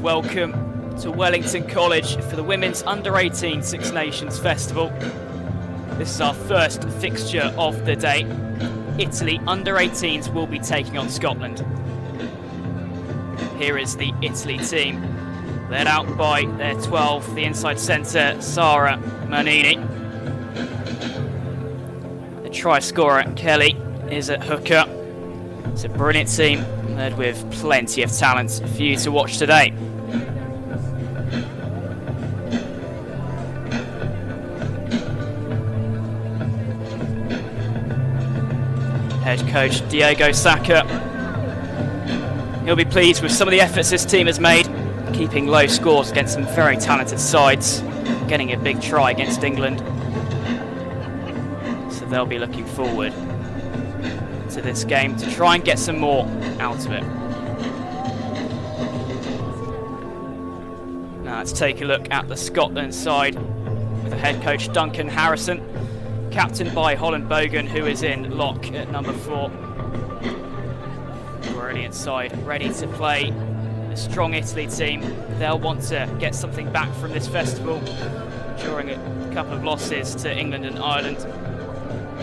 welcome to Wellington College for the Women's Under-18 Six Nations Festival. This is our first fixture of the day. Italy Under-18s will be taking on Scotland. Here is the Italy team, led out by their 12, the inside centre, Sara Manini. The try scorer, Kelly, is at hooker. It's a brilliant team, led with plenty of talent for you to watch today. Head coach Diego Sacca. He'll be pleased with some of the efforts this team has made, keeping low scores against some very talented sides, getting a big try against England. So they'll be looking forward to this game to try and get some more out of it. Now let's take a look at the Scotland side with the head coach Duncan Harrison, captained by Holland Bogan, who is in lock at number 4. Brilliant side, ready to play. A strong Italy team. They'll want to get something back from this festival during a couple of losses to England and Ireland.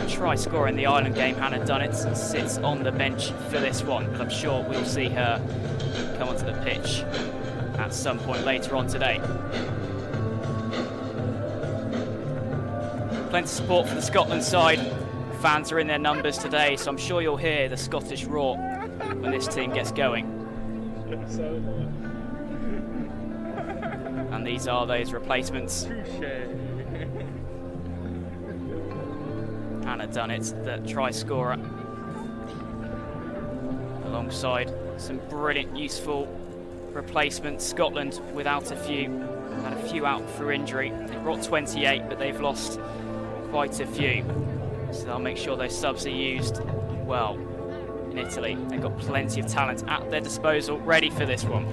Try scorer in the Ireland game, Hannah Dunnett, sits on the bench for this one, but I'm sure we'll see her come onto the pitch at some point later on today. Plenty of support for the Scotland side. Fans are in their numbers today, so I'm sure you'll hear the Scottish roar when this team gets going. And these are those replacements. Hannah Dunnett, the try scorer, alongside some brilliant, useful replacements. Scotland without a few, had a few out for injury. They brought 28, but they've lost quite a few. So they'll make sure those subs are used well in Italy. They've got plenty of talent at their disposal, ready for this one.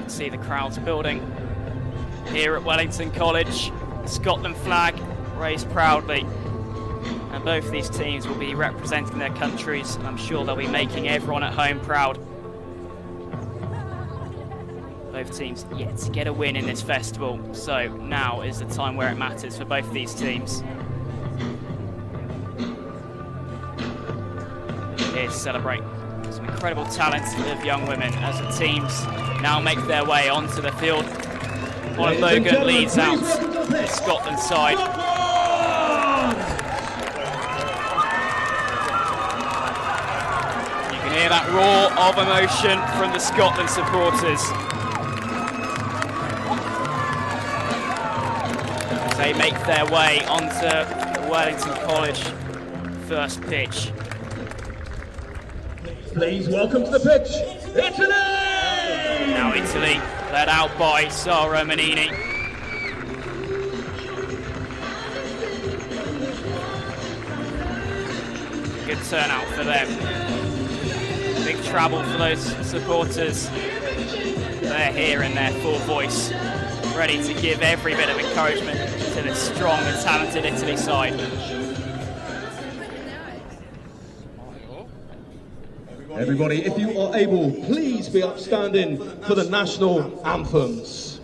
See the crowds building here at Wellington College. The Scotland flag raised proudly, and both these teams will be representing their countries, and I'm sure they'll be making everyone at home proud. Both teams yet to get a win in this festival, so now is the time where it matters for both these teams. Here to celebrate some incredible talent of young women as the teams now make their way onto the field. Holland Bogan leads out the Scotland side. You can hear that roar of emotion from the Scotland supporters as they make their way onto the Wellington College first pitch. Please welcome to the pitch, Italy! Now Italy, led out by Sara Manini. Good turnout for them. Big travel for those supporters. They're here in their full voice, ready to give every bit of encouragement to this strong and talented Italy side. Everybody, if you are able, please be upstanding for the national anthems.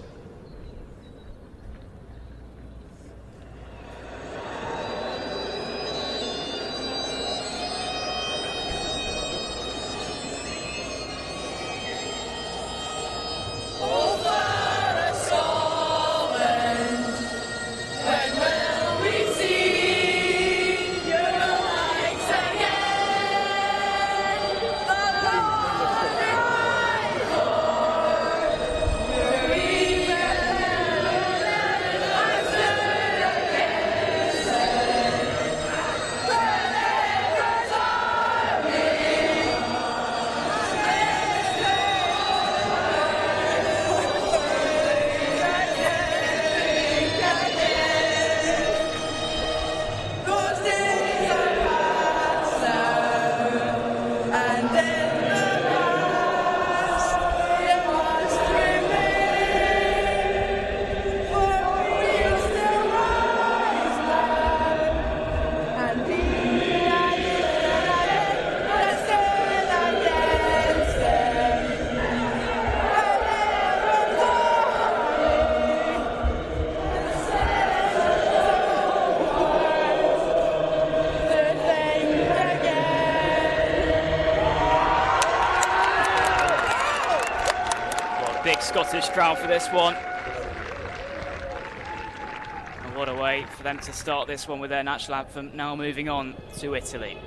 Scottish crowd for this one. And what a way for them to start this one with their national anthem, now moving on to Italy.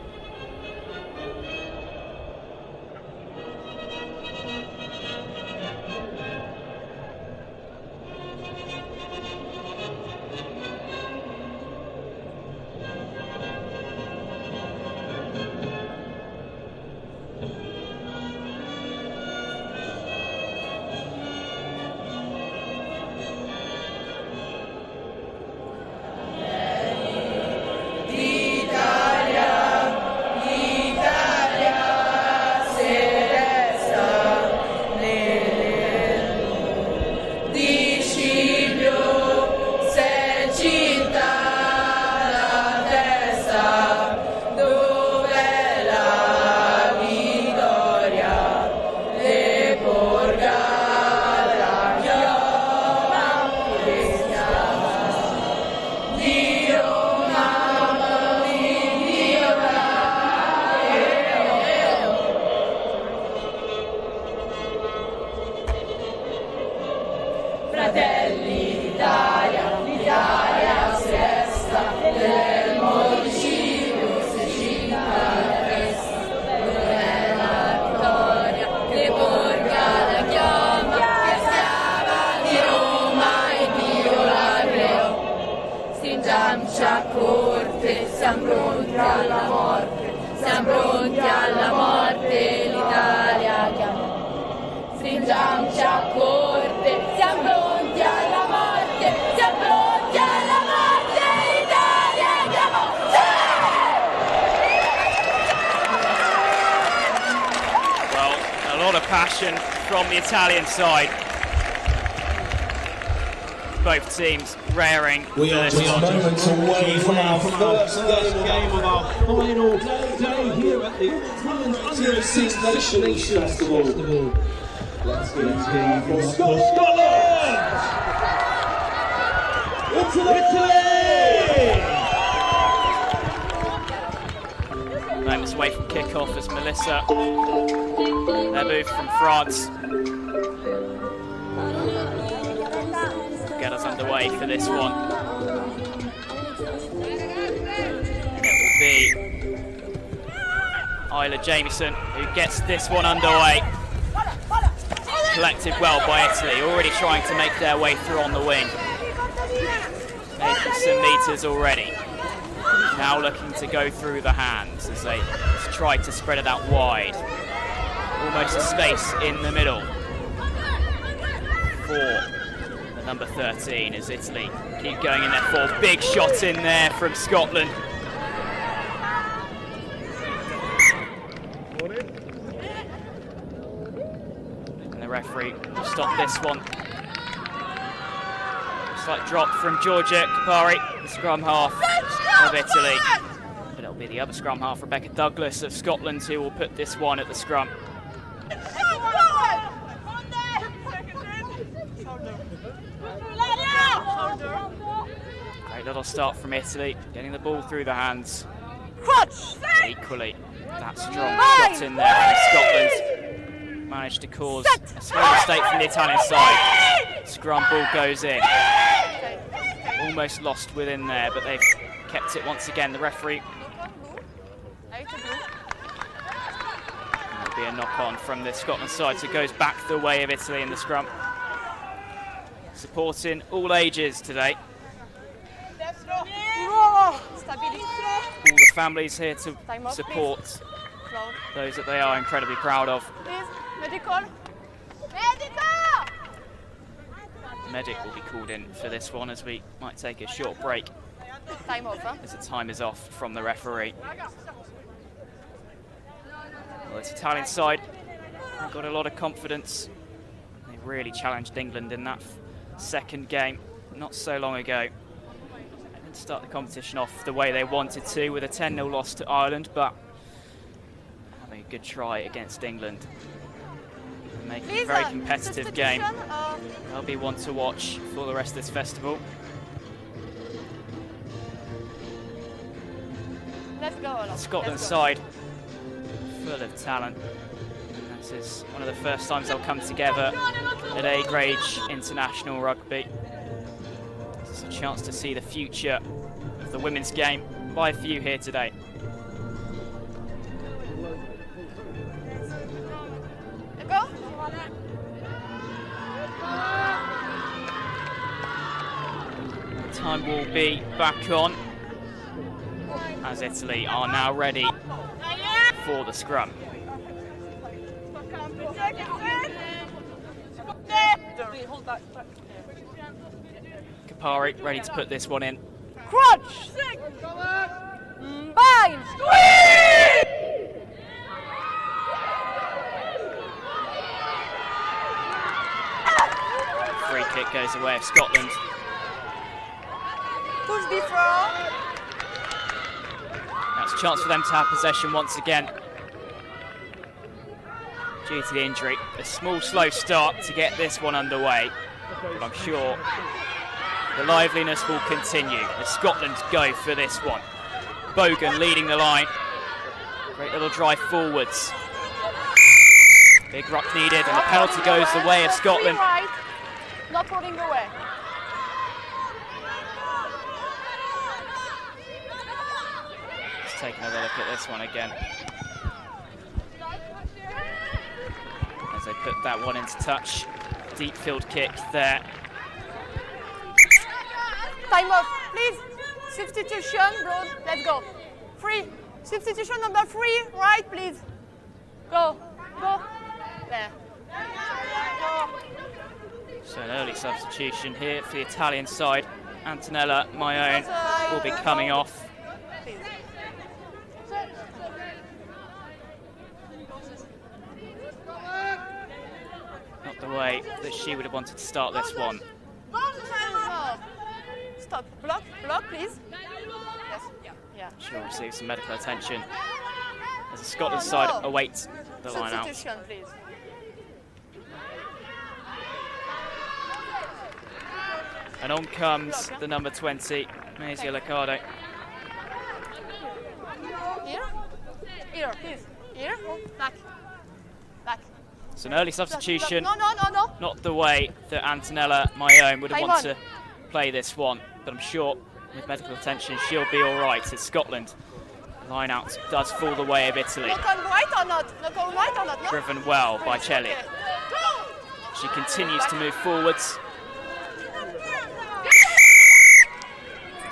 Siamo pronti alla morte, siamo pronti alla morte, l'Italia chiama. Stringiamoci a corte, siamo pronti alla morte, siamo pronti alla morte, l'Italia chiama. Well, a lot of passion from the Italian side. Both teams raring. We are just moments away from our first game of our final day here at the U18 Six Nations Festival. Let's get it for Scotland! Italy! Moments away from kickoff as Melissa, their move from France, get us underway for this one. It will be Isla Jamieson who gets this one underway. Collected well by Italy, already trying to make their way through on the wing. Making some meters already. Now looking to go through the hands as they try to spread it out wide. Almost a space in the middle for number 13 as Italy keep going in there for big shot in there from Scotland. And the referee will stop this one. Slight drop from Georgia Kapari, the scrum half of Italy. But it'll be the other scrum half, Rebecca Douglas of Scotland, who will put this one at the scrum. Great little start from Italy, getting the ball through the hands. Equally, that strong shot in there from Scotland managed to cause a small mistake from the Italian side. Scrum ball goes in. Almost lost within there, but they've kept it once again. The referee. There'll be a knock-on from the Scotland side, so it goes back the way of Italy in the scrum. Supporting all ages today. All the families here to support those that they are incredibly proud of. Medic will be called in for this one as we might take a short break as the time is off from the referee. Well, this Italian side have got a lot of confidence. They really challenged England in that second game not so long ago. They didn't start the competition off the way they wanted to with a 10-0 loss to Ireland, but having a good try against England. Making a very competitive game. They'll be one to watch for the rest of this festival. Let's go. Scotland side full of talent. This is one of the first times they'll come together at A-grade international rugby. It's a chance to see the future of the women's game by a few here today. Go. Time will be back on as Italy are now ready for the scrum. Kapari ready to put this one in. Crunch. Bind. Free kick goes the way of Scotland. Push before. That's a chance for them to have possession once again. Due to the injury, a small slow start to get this one underway, but I'm sure the liveliness will continue as Scotland go for this one. Bogan leading the line. Great little drive forwards. Big ruck needed, and the penalty goes the way of Scotland. Right. Not running away. Let's take another look at this one again. As they put that one into touch. Deep field kick there. Time off, please. Substitution, Broad. Let's go. 3. Substitution number 3. Right, please. Go. Go. There. So an early substitution here for the Italian side. Antonella, my own, will be coming off. Not the way that she would have wanted to start this one. Stop. Block, please. Yes. Yeah. She'll receive some medical attention as the Scotland side awaits the line out. Substitution, please. And on comes the number 20, Maisie Liccardo. Here. Here, please. Here. Back. Back. It's an early substitution. No. Not the way that Antonella, my own, would have wanted to play this one, but I'm sure with medical attention she'll be all right. As Scotland line out does fall the way of Italy. Look on right or not? Look on right or not? No? Driven well by Celli. She continues to move forwards.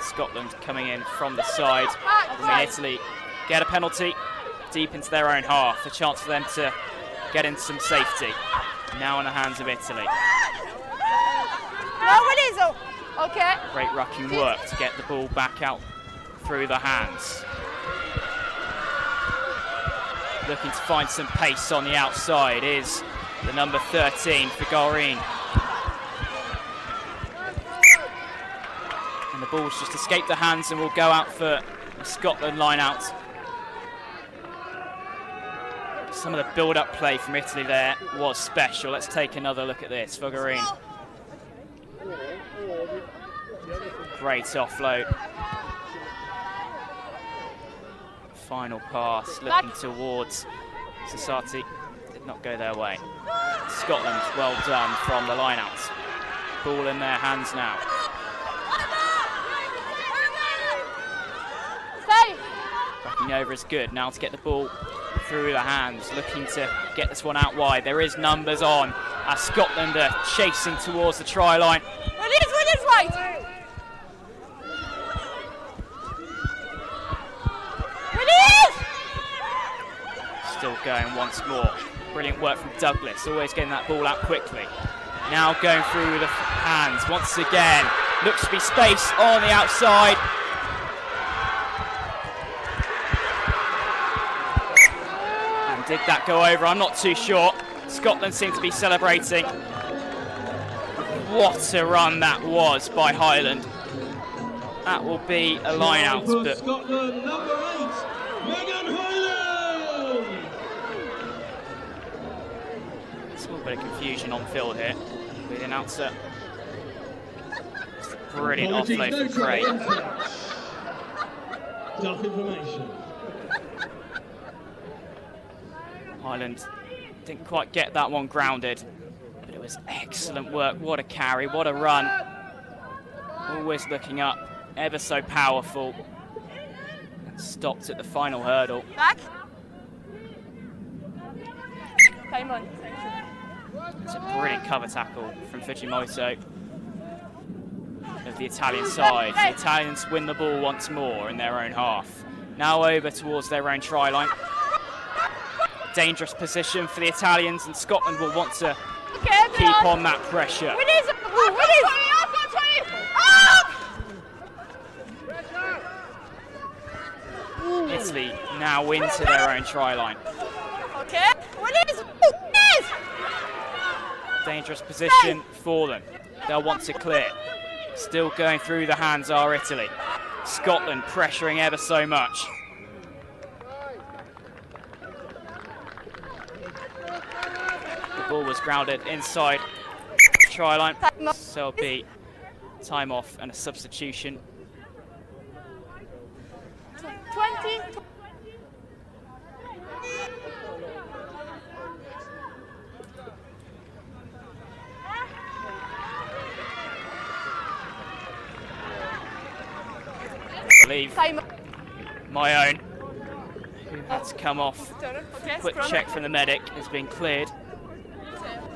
Scotland coming in from the side. And Italy get a penalty deep into their own half. A chance for them to get into some safety. Now in the hands of Italy. No, Willizo. Okay. Great rucking work to get the ball back out through the hands. Looking to find some pace on the outside is the number 13 for Gaureen. And the ball's just escaped the hands and will go out for the Scotland line out. Some of the build-up play from Italy there was special. Let's take another look at this for Gaureen. Great offload. Final pass looking towards Society. Did not go their way. Scotland well done from the line out. Ball in their hands now. Backing over is good. Now to get the ball through the hands. Looking to get this one out wide. There is numbers on as Scotland are chasing towards the try line. Release right. Release! Still going once more. Brilliant work from Douglas. Always getting that ball out quickly. Now going through the hands once again. Looks to be space on the outside. And did that go over? I'm not too sure. Scotland seem to be celebrating. What a run that was by Highland. That will be a line out. But Scotland, number 8, Megan Highland. There's a little bit of confusion on field here with the announcer. It's a brilliant offload for Craig. Tough information. Highland Didn't quite get that one grounded, but it was excellent work. What a carry, what a run. Always looking up, ever so powerful. Stopped at the final hurdle. Back. Time on. It's a brilliant cover tackle from Fujimoto of the Italian side. The Italians win the ball once more in their own half. Now over towards their own try line. Dangerous position for the Italians, and Scotland will want to keep on that pressure. Italy now into their own try line. Okay. Dangerous position for them. They'll want to clear. Still going through the hands are Italy. Scotland pressuring ever so much. The ball was grounded inside try line, so it'll be time off and a substitution. 20. I believe my own, who had to come off. Quick check from the medic has been cleared.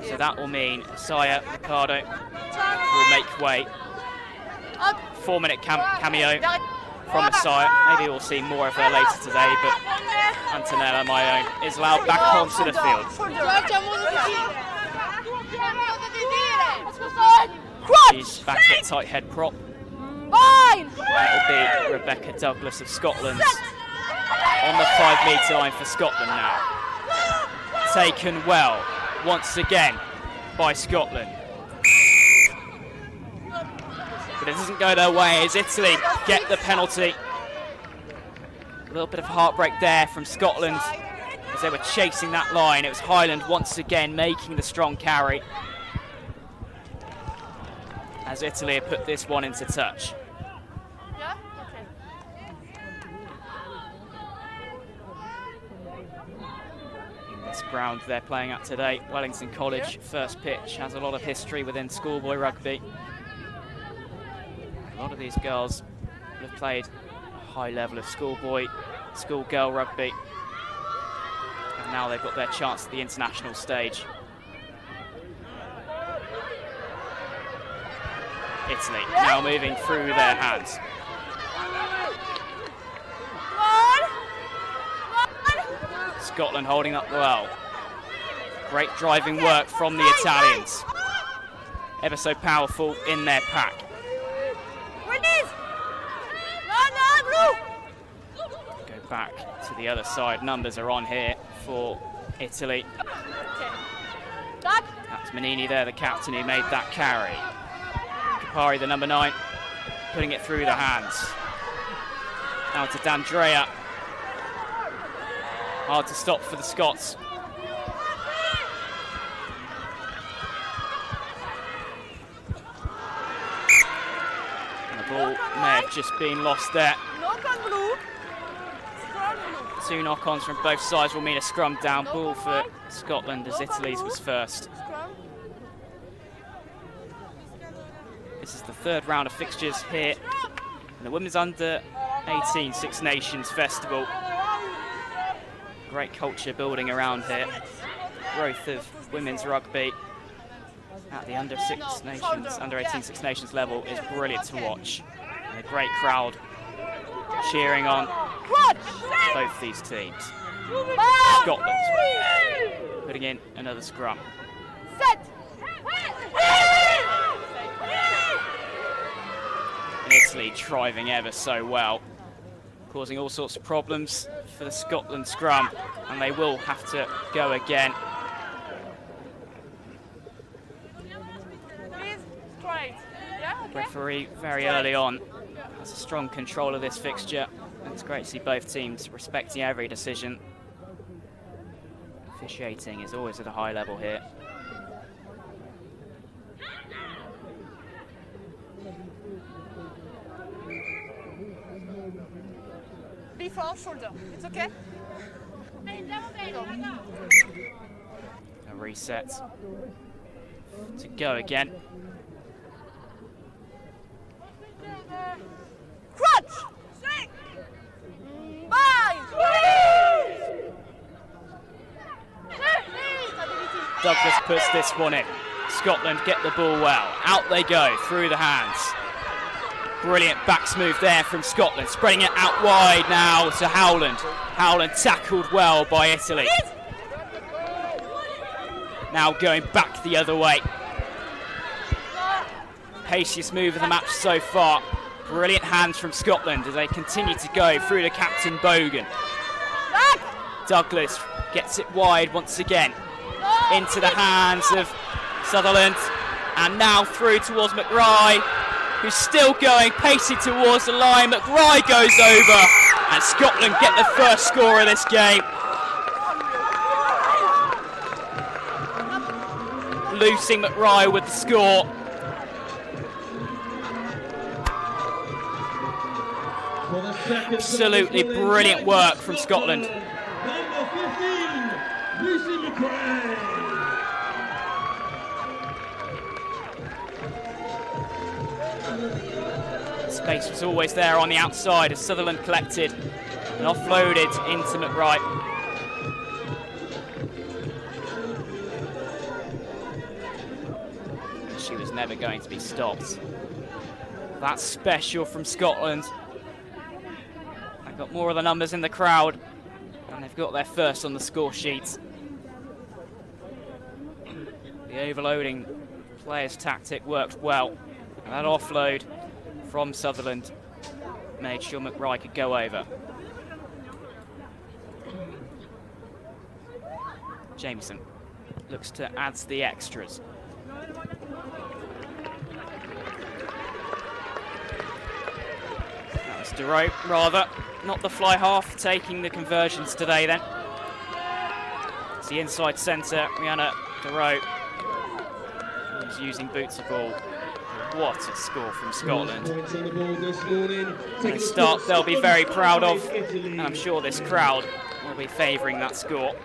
So that will mean Saya Ricardo will make way. 4-minute cameo from Messiah. Maybe we'll see more of her later today, but Antonella, my own, is allowed back onto the field. She's back at tight head prop. That will be Rebecca Douglas of Scotland on the 5-metre line for Scotland now. Taken well once again by Scotland. But it doesn't go their way as Italy get the penalty. A little bit of heartbreak there from Scotland as they were chasing that line. It was Highland once again making the strong carry as Italy have put this one into touch. This ground they're playing at today, Wellington College, first pitch, has a lot of history within schoolboy rugby. A lot of these girls have played a high level of schoolboy, schoolgirl rugby, and now they've got their chance at the international stage. Italy now moving through their hands. Scotland holding up well. Great driving work from the Italians. Ever so powerful in their pack. Go back to the other side. Numbers are on here for Italy. That's Manini there, the captain who made that carry. Kapari, the number 9, putting it through the hands. Now to D'Andrea. Hard to stop for the Scots. And the ball may have just been lost there. Two knock-ons from both sides will mean a scrum down. Ball for Scotland as Italy's was first. This is the third round of fixtures here in the Women's Under-18 Six Nations Festival. Great culture building around here. Growth of women's rugby at the Under-18 Six Nations level is brilliant to watch. And a great crowd cheering on both these teams. Scotland putting in another scrum. And Italy driving ever so well, causing all sorts of problems for the Scotland scrum, and they will have to go again. Referee very early on has a strong control of this fixture, and it's great to see both teams respecting every decision. Officiating is always at a high level here. Before shoulder, it's okay? reset to go again. Crutch! Douglas puts this one in. Scotland get the ball well. Out they go, through the hands. Brilliant backs move there from Scotland, spreading it out wide now to Howland. Howland tackled well by Italy. Now going back the other way. Paciest move of the match so far. Brilliant hands from Scotland as they continue to go through to Captain Bogan. Douglas gets it wide once again. Into the hands of Sutherland. And now through towards McRae, who's still going, pacing towards the line. McRae goes over, and Scotland get the first score of this game. Losing McRae with the score. Absolutely brilliant work from Scotland. Space was always there on the outside as Sutherland collected and offloaded into McRae. She was never going to be stopped. That's special from Scotland. They've got more of the numbers in the crowd and they've got their first on the score sheet. The overloading players' tactic worked well. And that offload from Sutherland made sure McRae could go over. Jameson looks to add the extras. That was DeRoe, rather, not the fly half, taking the conversions today then. It's the inside centre, Rihanna DeRoe, who's using boots of ball. What a score from Scotland. A start they'll be very proud of, and I'm sure this crowd will be favouring that score.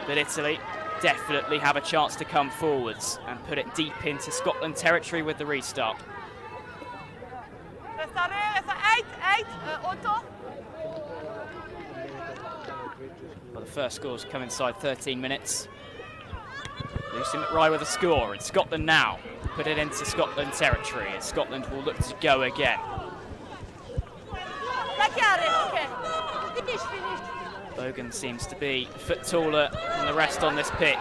But Italy definitely have a chance to come forwards and put it deep into Scotland territory with the restart. Well, the first scores come inside 13 minutes. Lucy McRae with a score, and Scotland now put it into Scotland territory, and Scotland will look to go again. Bogan seems to be a foot taller than the rest on this pitch.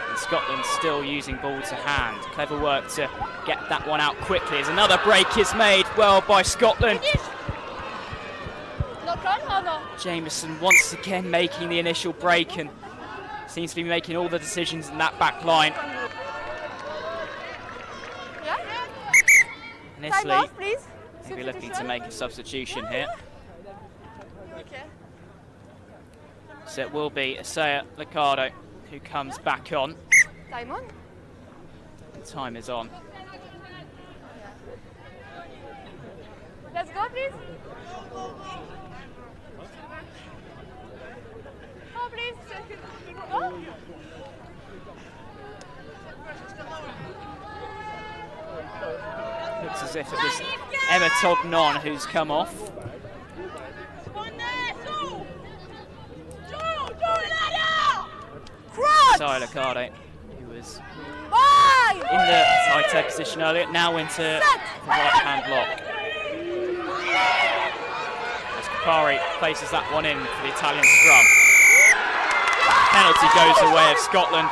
And Scotland still using ball to hand. Clever work to get that one out quickly as another break is made well by Scotland. Jameson once again making the initial break and seems to be making all the decisions in that back line. And Italy maybe looking to make a substitution here. So it will be Asea Liccardo who comes back on. Time is on. Let's go, please. Oh, please. Oh. Looks as if it was Emma Tognon who's come off. Asea Liccardo, who was in the tight position earlier, now into the right-hand lock. As Capari places that one in for the Italian scrum. Penalty goes the way of Scotland.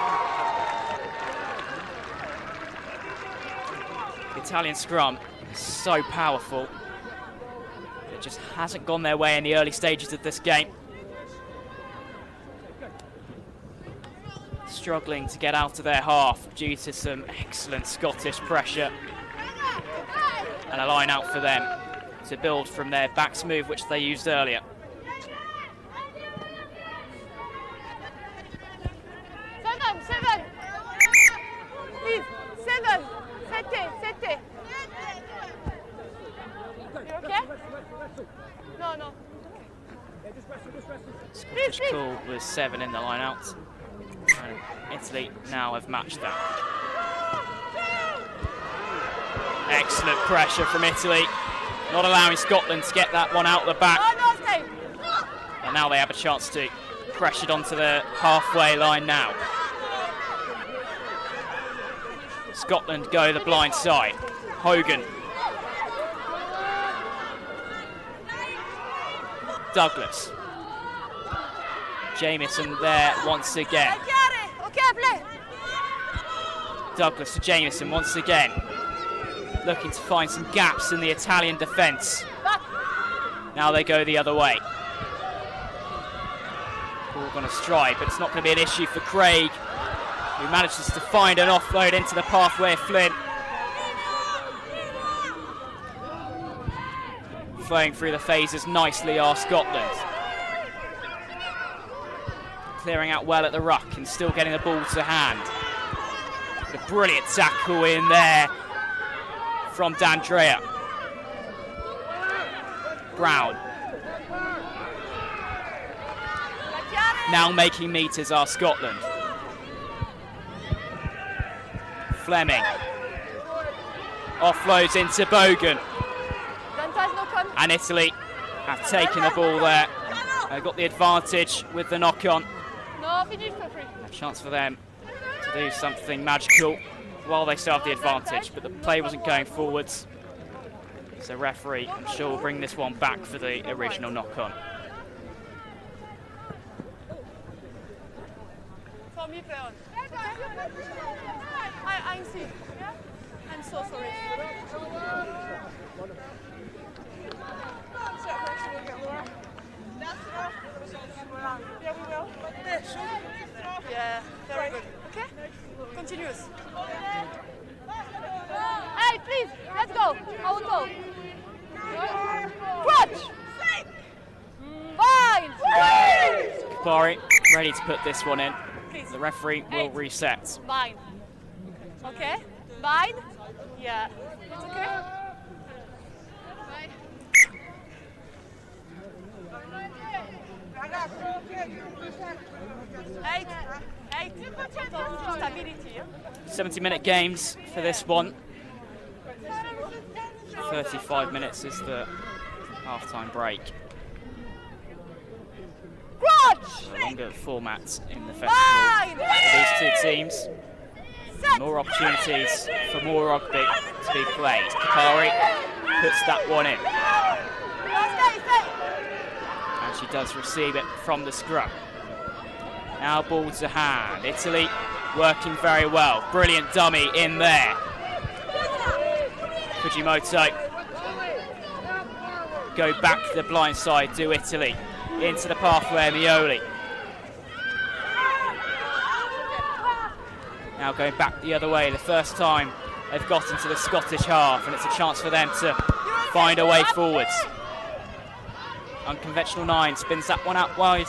The Italian scrum is so powerful. It just hasn't gone their way in the early stages of this game. Struggling to get out of their half due to some excellent Scottish pressure. And a line out for them to build from their backs move, which they used earlier. Seven. Please, 7. Sette. You okay? No. Scottish call was 7 in the line out. Italy now have matched that. Excellent pressure from Italy, not allowing Scotland to get that one out the back. And now they have a chance to press it onto the halfway line now. Scotland go the blind side. Hogan. Douglas. Jamieson there once again. Douglas to Jamieson once again. Looking to find some gaps in the Italian defence. Now they go the other way. Ball going to stride, but it's not going to be an issue for Craig, who manages to find an offload into the pathway of Flynn. Flowing through the phases nicely are Scotland. Clearing out well at the ruck and still getting the ball to hand. A brilliant tackle in there from D'Andrea. Brown. Now making meters are Scotland. Fleming. Offloads into Bogan. And Italy have taken the ball there. They've got the advantage with the knock-on. A chance for them to do something magical while they still have the advantage, but the play wasn't going forwards. So referee, I'm sure, will bring this one back for the original knock-on. I'm so sorry. Yeah, we will. Yeah, very good. Okay? Continuous. Hey, please, let's go. I will go. Crutch! Fine! Kapari ready to put this one in. The referee will reset. Fine. Okay? Fine? Yeah. It's okay? Eight. Stability. 70-minute games for this one. 35 minutes is the half-time break. A longer format in the festival for these two teams. More opportunities for more rugby to be played. Kapari puts that one in. And she does receive it from the scrum. Now ball to hand. Italy working very well. Brilliant dummy in there. Fujimoto go back to the blind side, do Italy. Into the pathway, Mioli. Now going back the other way, the first time they've got into the Scottish half, and it's a chance for them to find a way forwards. Unconventional 9 spins that one out wide.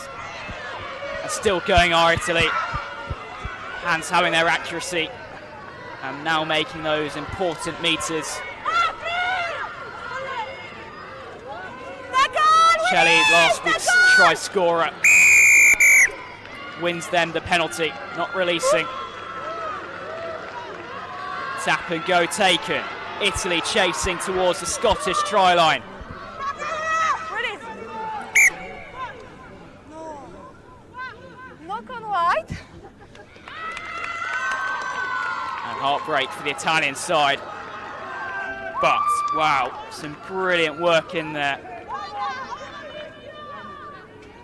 And still going are Italy. Hands having their accuracy and now making those important meters. Shelley, last week's try scorer, wins them the penalty, not releasing. Tap and go taken. Italy chasing towards the Scottish try line. Knock on right. And heartbreak for the Italian side. But, wow, some brilliant work in there.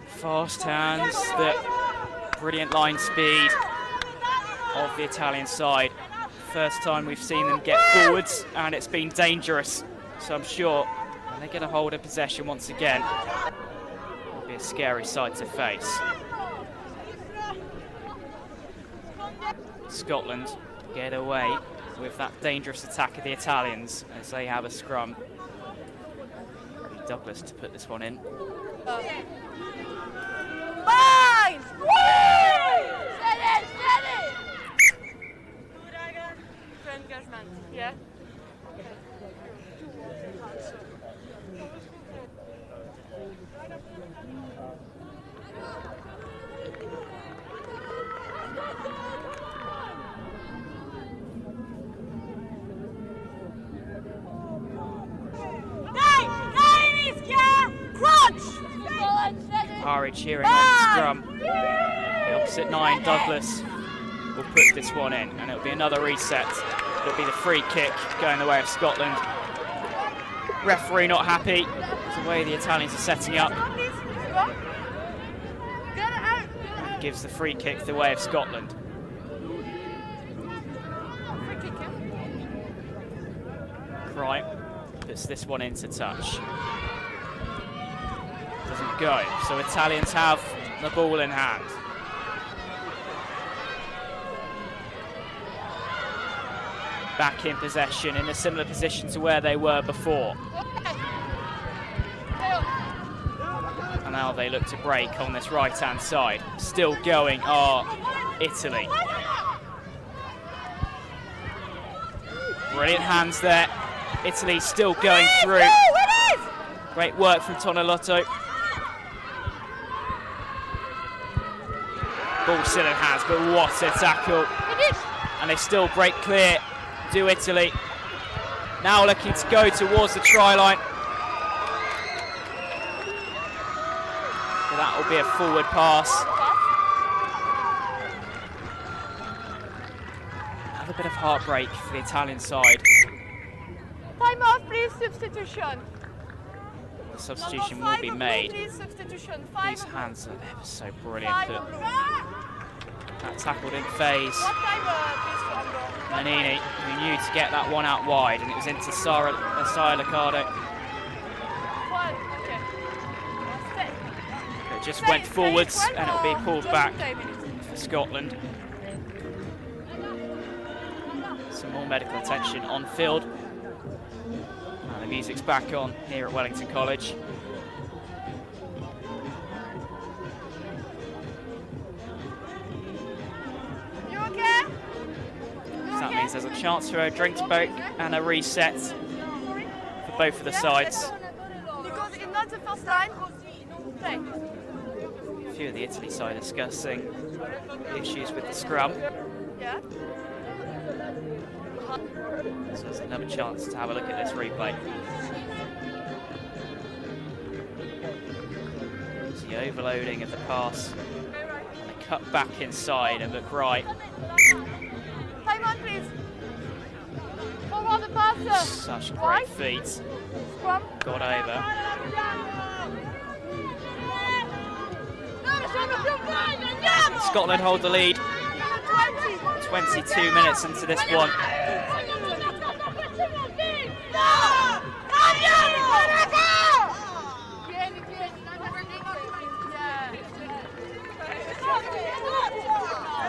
Fast hands, the brilliant line speed of the Italian side. First time we've seen them get forwards, and it's been dangerous. So I'm sure when they get a hold of possession once again, it'll be a scary sight to face. Scotland get away with that dangerous attack of the Italians as they have a scrum. Douglas to put this one in. Fine! Steady! Good engagement, yeah. Hari cheering on scrum. The opposite 9, Douglas, will put this one in, and it'll be another reset. It'll be the free kick going the way of Scotland. Referee not happy with the way the Italians are setting up. Gives the free kick the way of Scotland. Right, puts this one into touch. Doesn't go, so Italians have the ball in hand. Back in possession in a similar position to where they were before. And now they look to break on this right-hand side. Still going are Italy. Brilliant hands there. Italy still going through. Great work from Tonelotto. Ball still in hands, but what a tackle. And they still break clear, do Italy. Now looking to go towards the try line. But that will be a forward pass. Another bit of heartbreak for the Italian side. Time off, please, substitution. The substitution will be made. Please, substitution. These hands are ever so brilliant. But that tackle didn't phase Manini, who knew to get that one out wide, and it was into Sara Liccardo. It just went forwards, and it'll be pulled back for Scotland. Some more medical attention on field. And the music's back on here at Wellington College. You okay? So that means there's a chance for a drinks break and a reset for both of the sides. Because it's not the first time. Play. A few of the Italy side discussing issues with the scrum. Yeah. So there's another chance to have a look at this replay. It's the overloading of the pass. And they cut back inside and look right. Time on, please. Forward the passer. Such great feet. Scrum. Got over. Scotland hold the lead. 22 minutes into this one.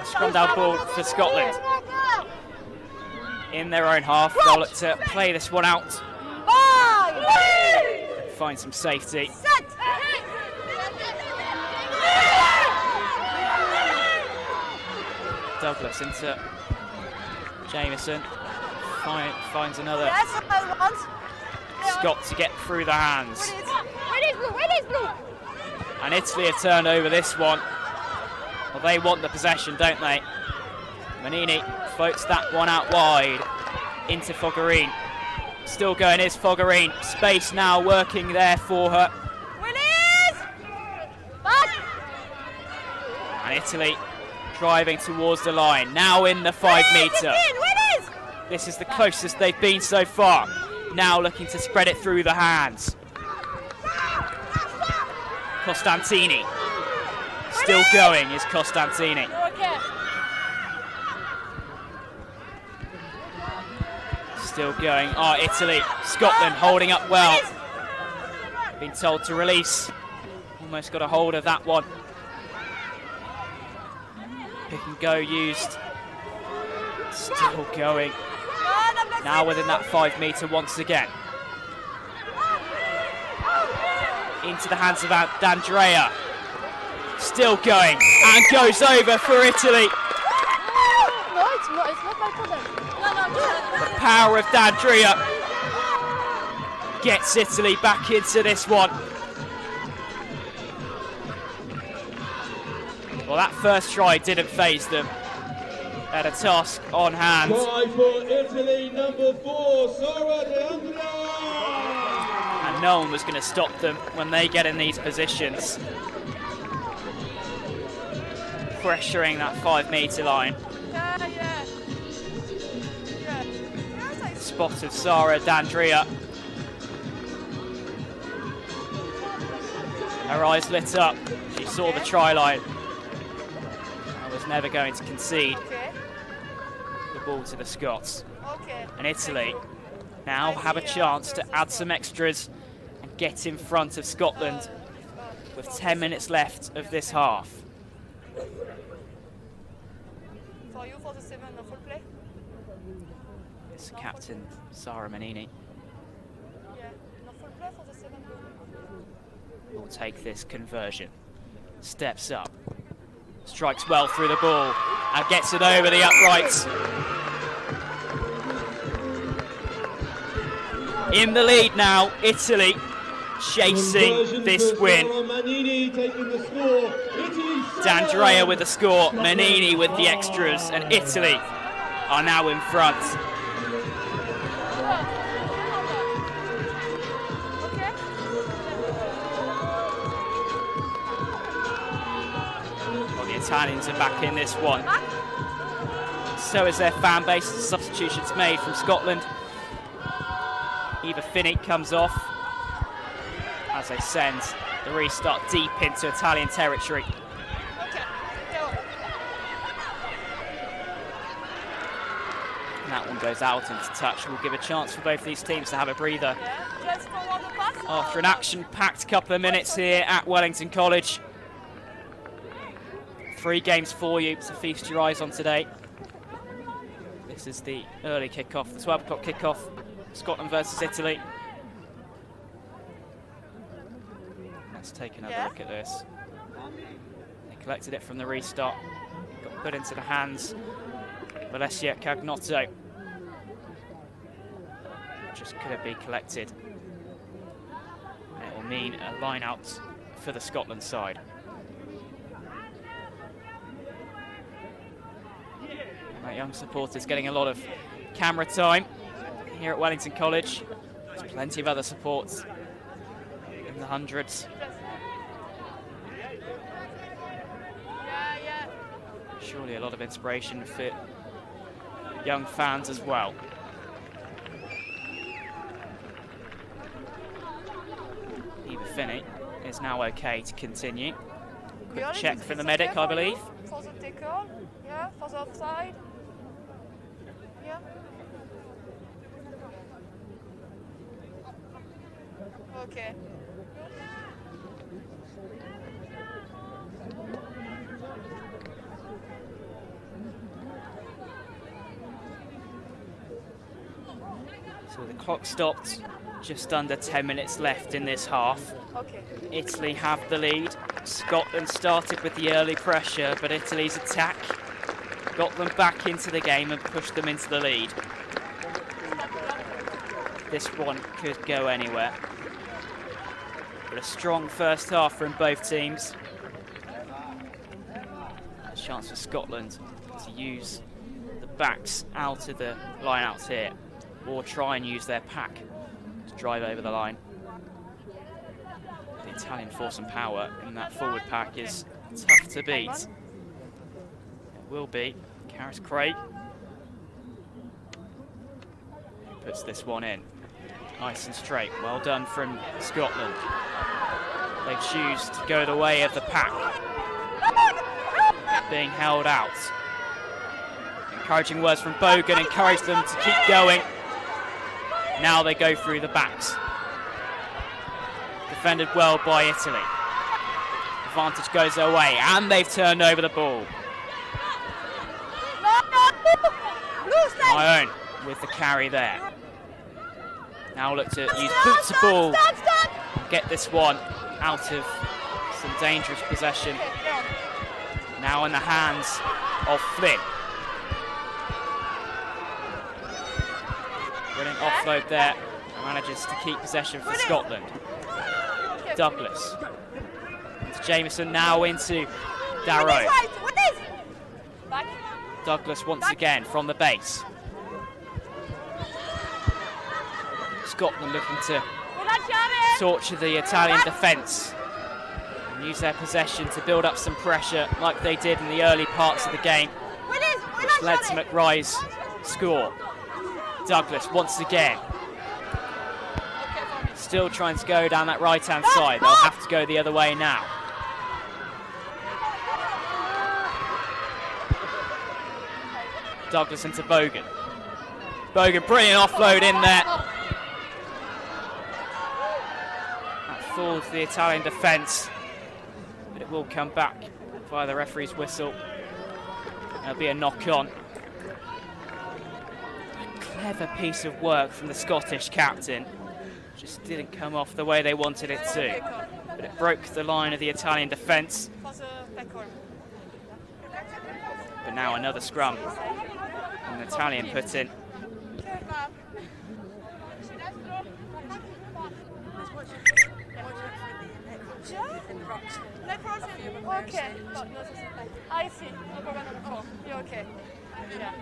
Scrum down ball for Scotland. In their own half, they'll look to play this one out. Find some safety. Douglas into Jameson. Finds another. Scott to get through the hands. And Italy have turned over this one. Well, they want the possession, don't they? Manini floats that one out wide into Fogarine. Still going is Fogarine. Space now working there for her. And Italy driving towards the line. Now in the 5 metre. This is the closest they've been so far. Now looking to spread it through the hands. Costantini. Still going is Costantini. Still going are Italy. Scotland holding up well. Been told to release. Almost got a hold of that one. Pick and go used. Still going. Now within that 5 metre once again. Into the hands of D'Andrea. Still going and goes over for Italy. No, it's not my problem. The power of D'Andrea gets Italy back into this one. Well, that first try didn't faze them. They had a task on hand. Try for Italy, number 4, Sara D'Andrea. And no one was going to stop them when they get in these positions. pressuring that 5 metre line. Spot of Sarah D'Andrea. Her eyes lit up. She saw the try line. I was never going to concede the ball to the Scots. And Italy now have a chance to add some extras and get in front of Scotland with 10 minutes left of this half. For you, for the 7, no full play? It's captain Sarah Manini. Yeah, no full play for the 7. Will take this conversion. Steps up. Strikes well through the ball and gets it over the uprights. In the lead now, Italy chasing this win. D'Andrea with the score, Manini with the extras, and Italy are now in front. Well, the Italians are back in this one. So is their fan base. Substitutions made from Scotland. Eva Finney comes off as they send the restart deep into Italian territory. And that one goes out into touch. Will give a chance for both these teams to have a breather. After an action-packed couple of minutes here at Wellington College. 3 games for you to feast your eyes on today. This is the early kickoff, the 12 o'clock kickoff. Scotland versus Italy. Let's take another look at this. They collected it from the restart. Got put into the hands of Alessia Cagnotto. Just couldn't be collected. And it will mean a line out for the Scotland side. And that young supporter's getting a lot of camera time here at Wellington College. There's plenty of other supports in the hundreds. Surely a lot of inspiration for young fans as well. Eva Finney is now okay to continue. Quick check from the medic, I believe. For the tackle, yeah, for the offside. Yeah. Okay. So the clock stopped, just under 10 minutes left in this half. Okay. Italy have the lead. Scotland started with the early pressure, but Italy's attack got them back into the game and pushed them into the lead. This one could go anywhere. But a strong first half from both teams. A chance for Scotland to use the backs out of the line-outs here, or try and use their pack to drive over the line. The Italian force and power in that forward pack is tough to beat. It will be Karis Craig who puts this one in. Nice and straight. Well done from Scotland. They choose to go the way of the pack, being held out. Encouraging words from Bogan encourage them to keep going. Now they go through the backs. Defended well by Italy. Advantage goes their way, and they've turned over the ball. My own with the carry there. Now look to use boot to ball. Get this one out of some dangerous possession. Now in the hands of Flynn. Brilliant offload there. Manages to keep possession for Scotland. Douglas. Into Jameson, now into Darrow. Douglas once again from the base. Scotland looking to torture the Italian defence. use their possession to build up some pressure like they did in the early parts of the game, which led to McRae's score. Douglas once again still trying to go down that right-hand side. They'll have to go the other way now. Douglas into Bogan. Bogan, brilliant offload in there. That falls the Italian defence, but it will come back via the referee's whistle. There'll be a knock-on. A clever piece of work from the Scottish captain. Just didn't come off the way they wanted it to, but it broke the line of the Italian defence. But now another scrum. An Italian put in. Okay, I see. You're okay. Yeah.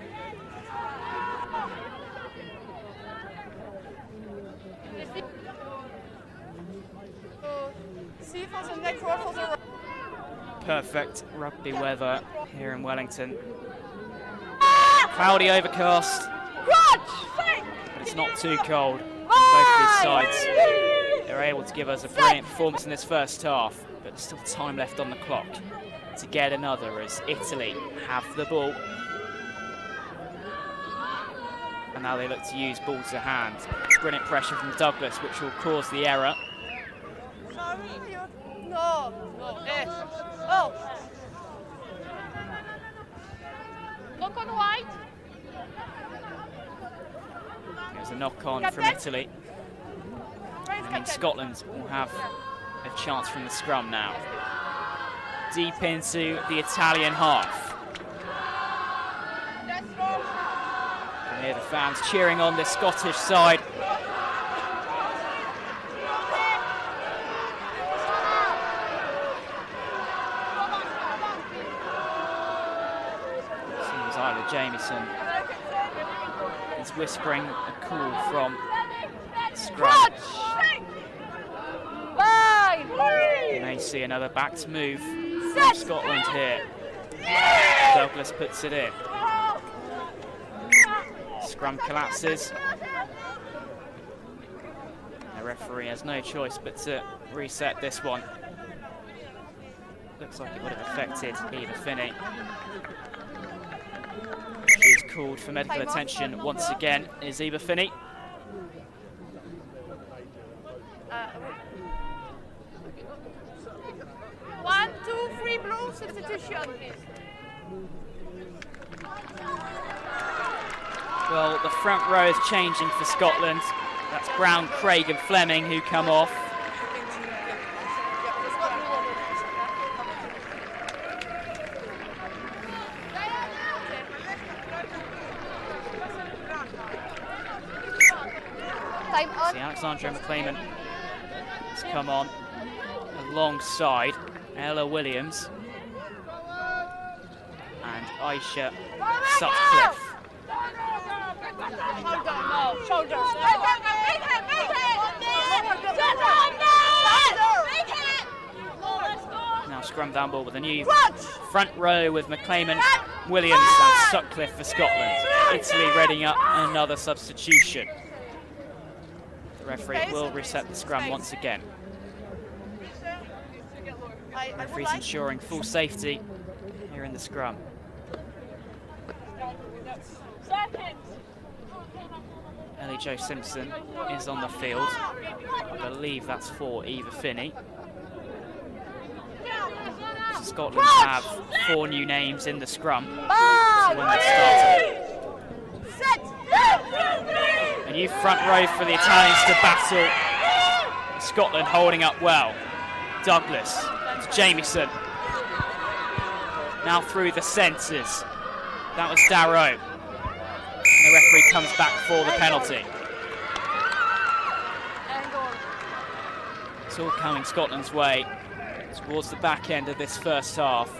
See for the next row for the Perfect rugby weather here in Wellington. Cloudy, overcast, but it's not too cold. Both these sides, they're able to give us a brilliant performance in this first half, but there's still time left on the clock to get another as Italy have the ball. And now they look to use ball to hand. Brilliant pressure from Douglas, which will cause the error. No. Oh. Knock on white. There's a knock-on from Italy. And Scotland will have a chance from the scrum now. Deep into the Italian half. You can hear the fans cheering on the Scottish side. Seems Isla Jamieson is whispering a call from scrum. You may see another backed move from Scotland here. Douglas puts it in. Scrum collapses. The referee has no choice but to reset this one. Looks like it would have affected Eva Finney. She's called for medical attention once again. Is Eva Finney? One, two, three, blue substitution, please. Well, the front row is changing for Scotland. That's Brown, Craig and Fleming who come off. See Alexandra McClellan has come on alongside Ella Williams and Aisha Sutcliffe. Now scrum down ball with a new front row with McClellan, Williams and Sutcliffe for Scotland. Italy readying up another substitution. The referee will reset the scrum once again. Referee's ensuring full safety here in the scrum. Ellie Jo Simpson is on the field. I believe that's for Eva Finney. So Scotland have 4 new names in the scrum. So when they start, a new front row for the Italians to battle. Scotland holding up well. Douglas to Jamieson. Now through the centres. That was Darrow. And the referee comes back for the penalty. It's all coming Scotland's way towards the back end of this first half.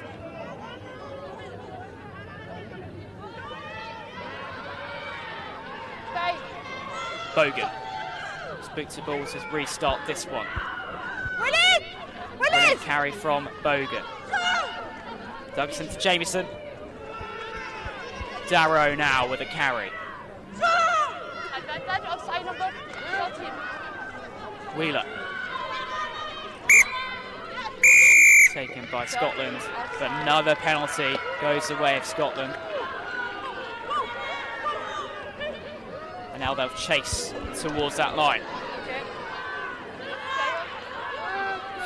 Bogan. Spook to ball to restart this one. Brilliant Carry from Bogan. Dougson to Jamieson. Darrow now with a carry. Advantage of side number 13. Wheeler. Taken by Scotland, but another penalty goes the way of Scotland. And now they'll chase towards that line.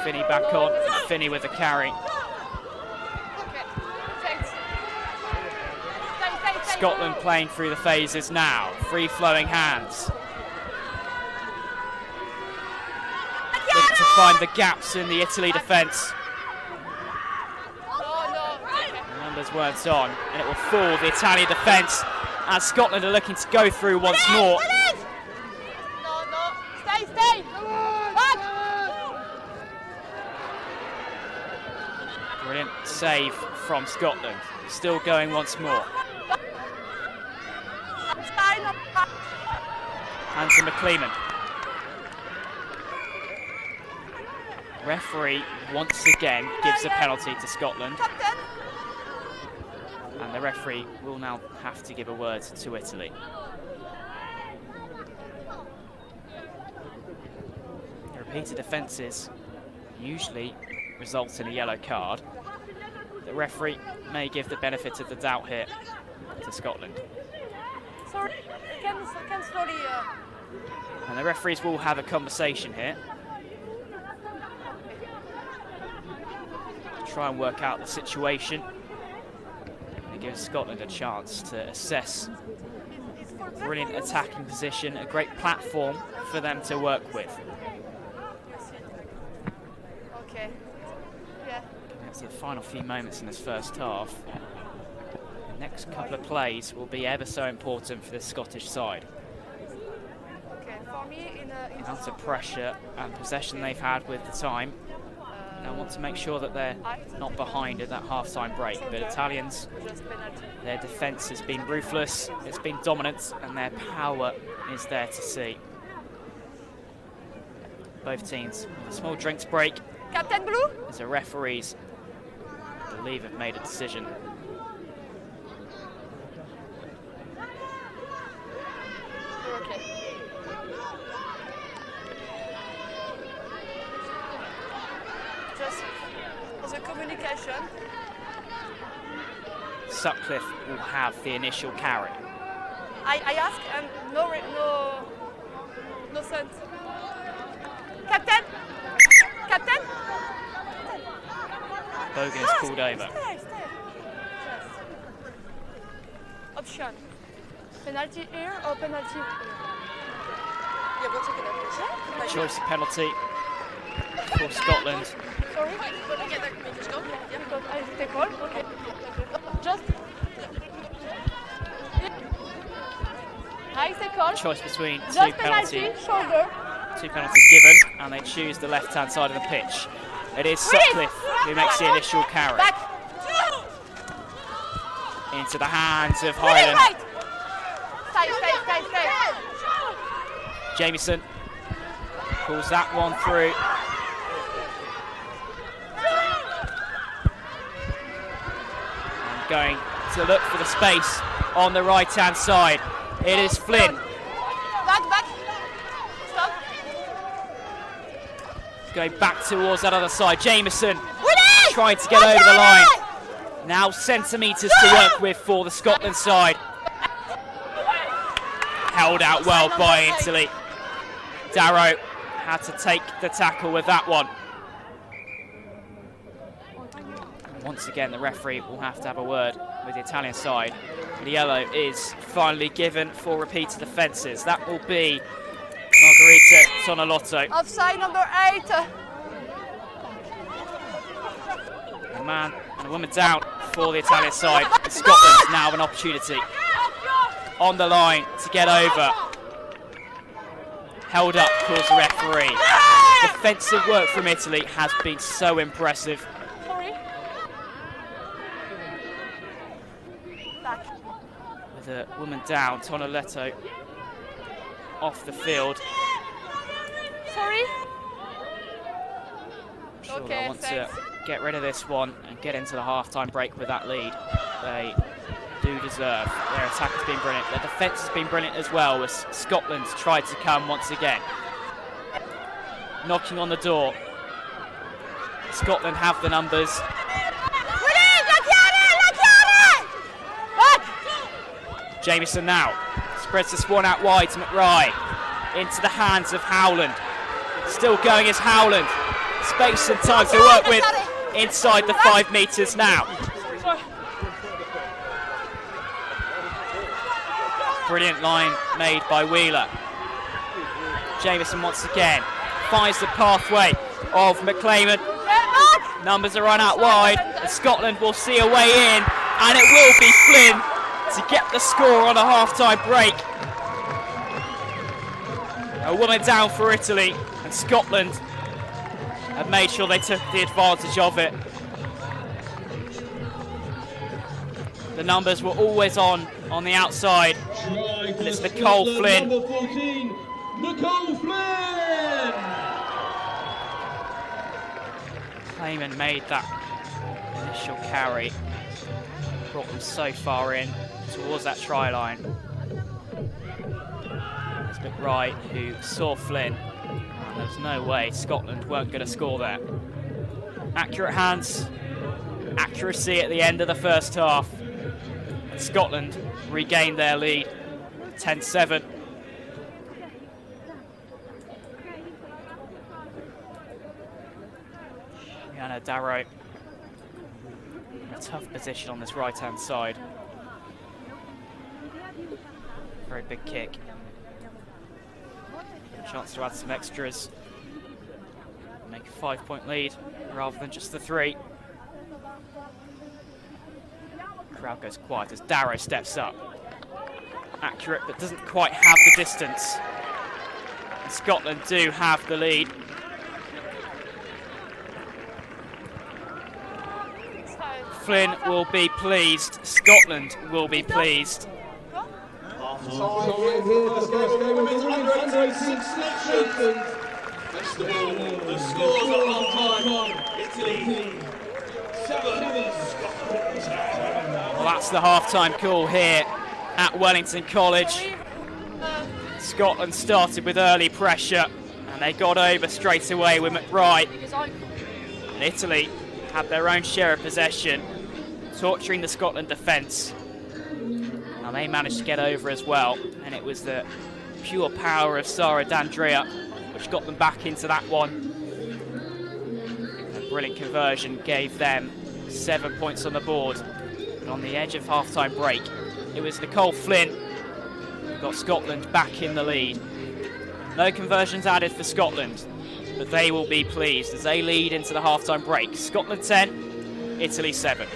Finney back on, Finney with the carry. Scotland playing through the phases now, free-flowing hands. Looking to find the gaps in the Italy defence. The numbers weren't on, and it will fool the Italian defence as Scotland are looking to go through once more. Stay! Brilliant save from Scotland. Still going once more. And to McLeeman. Referee once again gives a penalty to Scotland. And the referee will now have to give a word to Italy. The repeated offences usually result in a yellow card. The referee may give the benefit of the doubt here to Scotland. Sorry, can slowly. And the referees will have a conversation here. Try and work out the situation. It gives Scotland a chance to assess brilliant attacking position, a great platform for them to work with. Okay. Yeah. Coming up to the final few moments in this first half. The next couple of plays will be ever so important for the Scottish side. Okay. For me, in The amount of pressure and possession they've had with the time. I want to make sure that they're not behind at that half-time break. But Italians, their defence has been ruthless, it's been dominant, and their power is there to see. Both teams, a small drinks break. Captain Blue. As the referees, I believe, have made a decision. Okay. Just as a communication. Sutcliffe will have the initial carry. I ask and no sense. Captain. Bogan is called over. Stay. Option. Penalty here or penalty? Choice of penalty for Scotland. Sorry? Because I take all? Okay. Just... I take all. Choice between Just penalty, shoulder. two penalties given, and they choose the left-hand side of the pitch. It is Sutcliffe who makes the initial carry. Back. Into the hands of Right. Highland. Stay. Jamieson pulls that one through. And going to look for the space on the right-hand side. It is Flynn. Back. Stop. Going back towards that other side. Jamieson trying to get over the line. Now centimetres to work with for the Scotland side. Held out well by Italy. Darrow had to take the tackle with that one. Once again, the referee will have to have a word with the Italian side. The yellow is finally given for repeated offences. That will be Margherita Tonolotto. Offside number 8. A man and a woman down for the Italian side. And Scotland now have an opportunity on the line to get over. Held up, calls the referee. Defensive work from Italy has been so impressive. Sorry. Back. With a woman down, Tonoletto off the field. Sorry. Sure, they want to get rid of this one and get into the half-time break with that lead. They do deserve. Their attack has been brilliant. Their defence has been brilliant as well, as Scotland's tried to come once again. Knocking on the door. Scotland have the numbers. Jamieson now spreads this one out wide to McRae. Into the hands of Howland. Still going is Howland. Space and time to work with inside the 5 metres now. Brilliant line made by Wheeler. Jamieson once again finds the pathway of McClaiman. Numbers are run out wide, and Scotland will see a way in, and it will be Flynn to get the score on a half-time break. A woman down for Italy, and Scotland have made sure they took the advantage of it. The numbers were always on the outside, and it's Nicole Flynn. Number 14, Nicole Flynn! Clayman made that initial carry, brought them so far in towards that try line. It's McRae who saw Flynn, and there was no way Scotland weren't going to score there. Accurate hands, accuracy at the end of the first half. And Scotland regained their lead, 10-7. Yana Darrow in a tough position on this right-hand side. Very big kick. A chance to add some extras. Make a 5-point lead rather than just the 3. Crowd goes quiet as Darrow steps up. Accurate, but doesn't quite have the distance. And Scotland do have the lead. Flynn will be pleased. Scotland will be pleased. U18 Six Nations. The scores are on time. Italy 7, Scotland 10. Well, that's the half-time call here at Wellington College. Scotland started with early pressure, and they got over straight away with McRae. And Italy had their own share of possession, torturing the Scotland defence. Now they managed to get over as well, and it was the pure power of Sara D'Andrea which got them back into that one. A brilliant conversion gave them 7 points on the board. But on the edge of half-time break, it was Nicole Flynn who got Scotland back in the lead. No conversions added for Scotland, but they will be pleased as they lead into the half-time break. Scotland 10, Italy 7.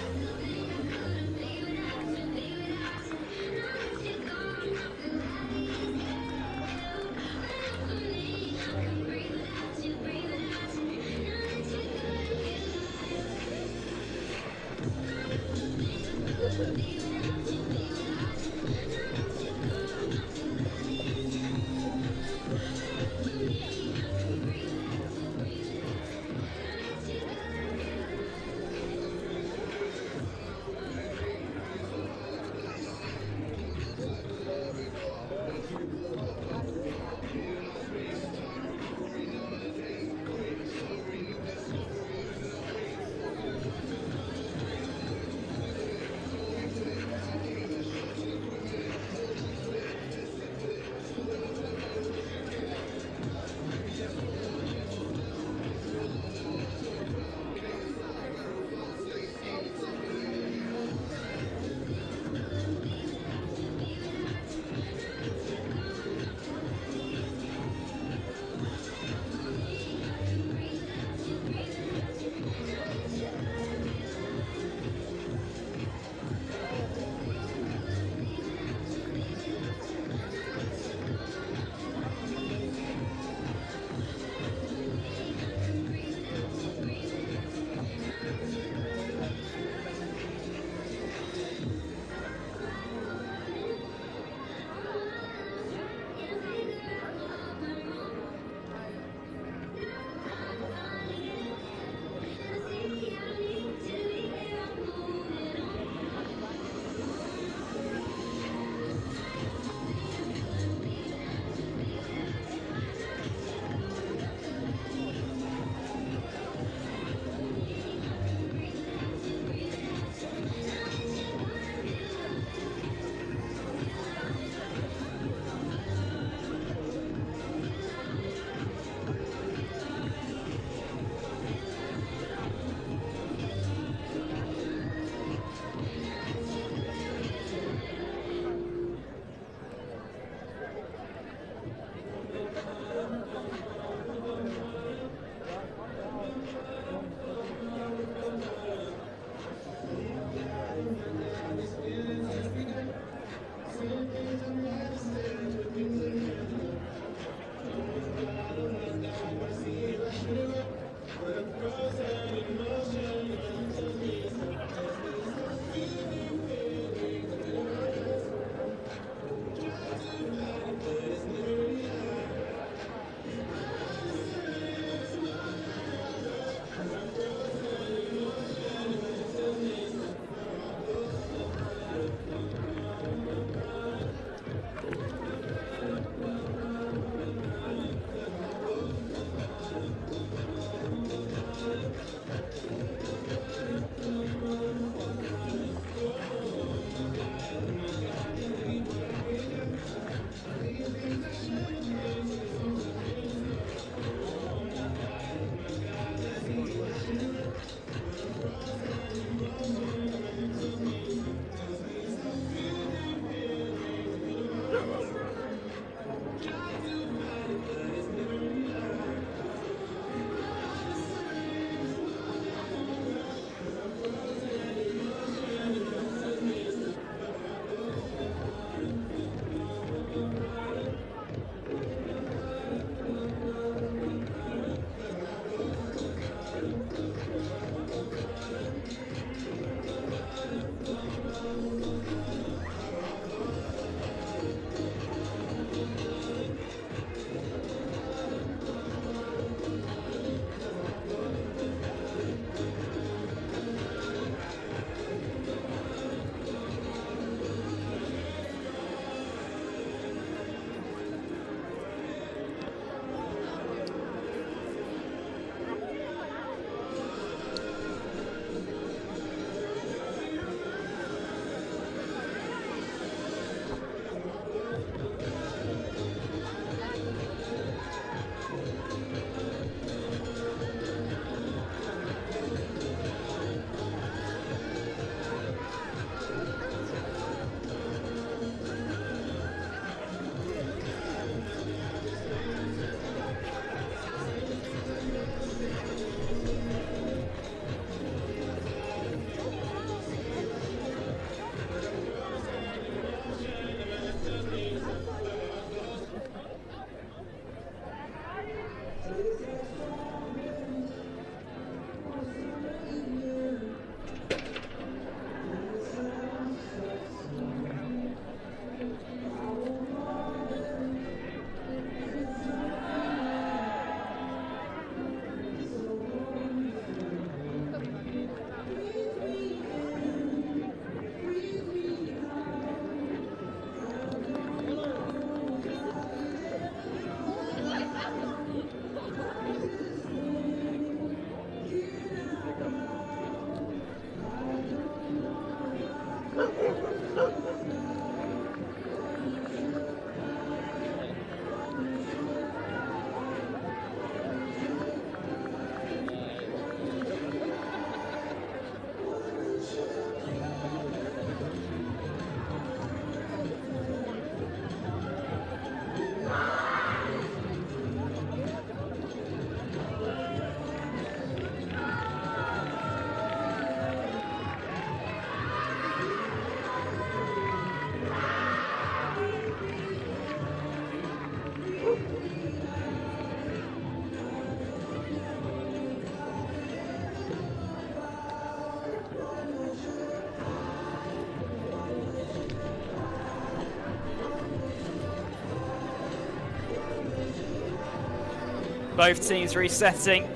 both teams resetting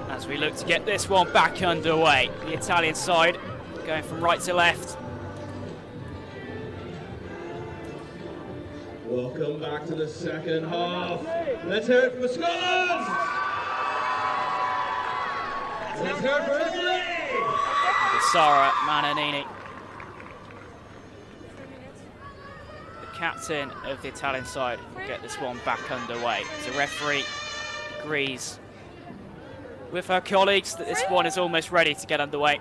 as we look to get this one back underway. The Italian side going from right to left. Welcome back to the second half. Let's hear it for Scotland! Let's hear it for Italy! Sara Mananini, the captain of the Italian side, will get this one back underway. The referee agrees with her colleagues that this one is almost ready to get underway.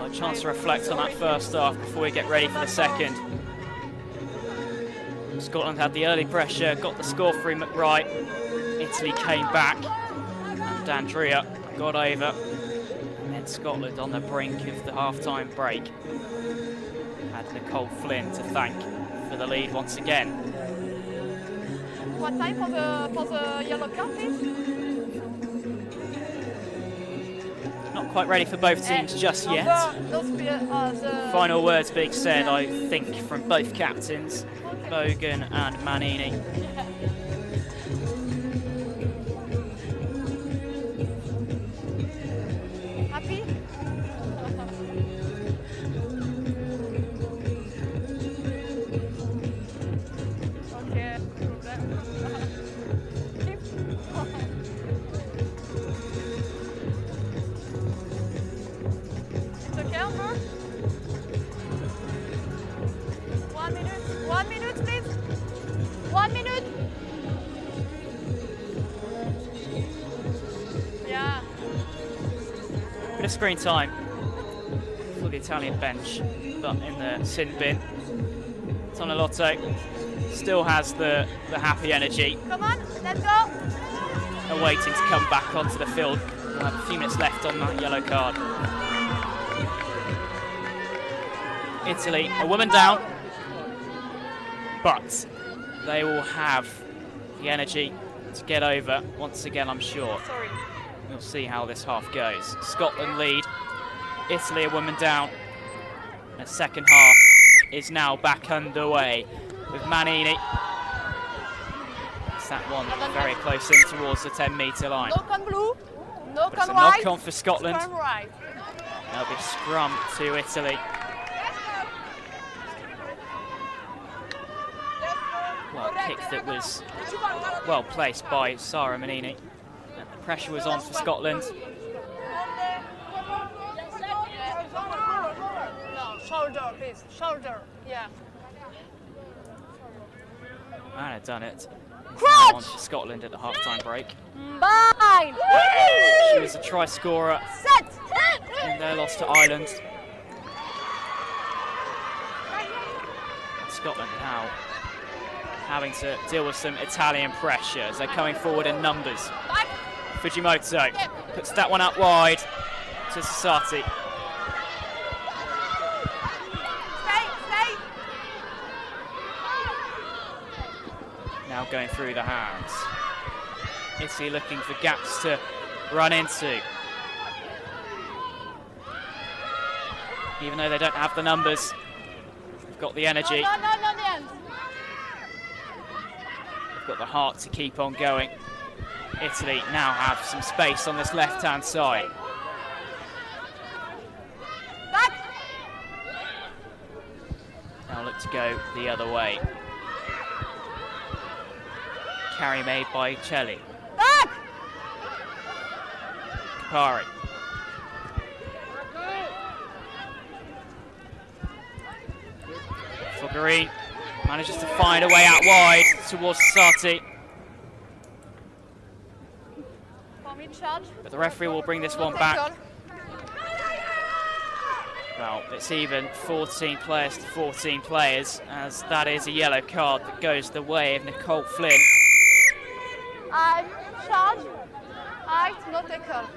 A chance to reflect on that first half before we get ready for the second. Scotland had the early pressure, got the score through McBride. Italy came back and Andrea got over. And then Scotland on the brink of the half-time break had Nicole Flynn to thank for the lead once again. What time for the yellow card, please? Not quite ready for both teams just yet. Final words being said, I think, from both captains, Bogan and Manini. Happy? Okay. It's okay, Amber? 1 minute. 1 minute, please. 1 minute. Yeah. Bit of screen time for the Italian bench, but in the sin bin. Tonelotto still has the happy energy, Come on, let's go. awaiting to come back onto the field. We'll have a few minutes left on that yellow card. Italy, a woman down, but they will have the energy to get over once again, I'm sure. Sorry. We'll see how this half goes. Scotland lead, Italy a woman down. The second half is now back underway with Manini. It's that one very close in towards the 10-metre line. Knock on blue, knock But it's on a white. knock on for Scotland. Turn right. There'll be scrum to Italy. Well, a kick that was well placed by Sara Manini. And the pressure was on for Scotland. No, shoulder, please. Shoulder. Yeah. And had done it. Crouch! On for Scotland at the half-time break. Bind. She was a try scorer Set. in their loss to Ireland. And Scotland now having to deal with some Italian pressure as they're coming forward in numbers. Fujimoto puts that one out wide to Sasati. Stay. Now going through the hands. Italy looking for gaps to run into. Even though they don't have the numbers, they've got the energy. No, the end. They've got the heart to keep on going. Italy now have some space on this left-hand side. Back. Now look to go the other way. Carry made by Celli. Back. Kapari. Fogarine manages to find a way out wide towards Sasati. But the referee will bring this one back. Well, it's even 14 players to 14 players, as that is a yellow card that goes the way of Nicole Flynn. I charge. I no tackle.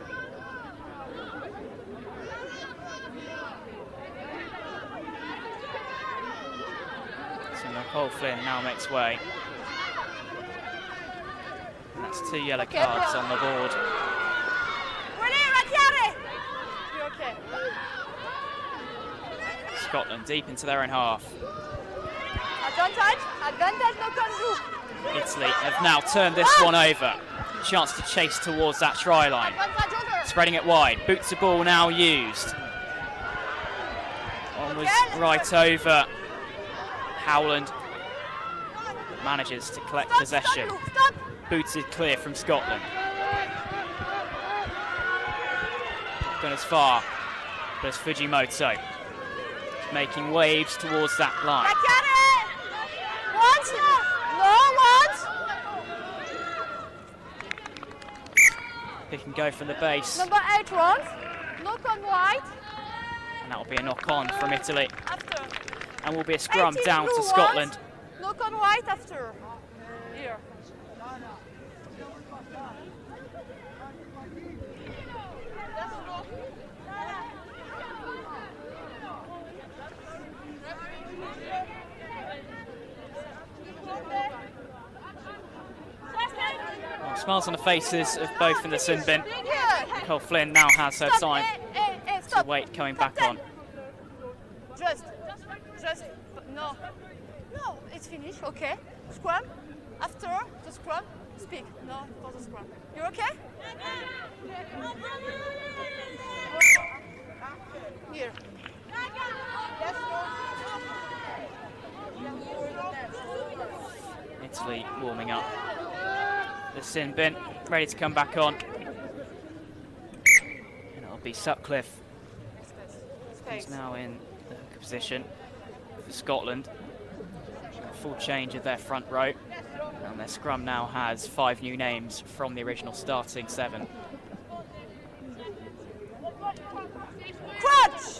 So Nicole Flynn now makes way. And that's 2 yellow cards on the board. Okay. Scotland deep into their own half. Advantage, knock on you. Italy have now turned this one over. Chance to chase towards that try line. Spreading it wide. Boots of ball now used. One was right over. Howland manages to collect possession. Booted clear from Scotland. Gone as far, but it's Fujimoto making waves towards that line. He can go from the base. Number 8 runs. Knock on white. And that will be a knock on from Italy. After. And will be a scrum down to Scotland. Knock on white after. Here. Well, smiles on the faces of both in the sin bin. Nicole Flynn now has her time to wait coming back on. Just, no, it's finished, okay. Scrum, after the scrum, speak, no, for the scrum. You okay? Here. Italy warming up. The sin bin ready to come back on. And it'll be Sutcliffe. He's now in the hooker position for Scotland. A full change of their front row. And their scrum now has 5 new names from the original starting 7. Crutch!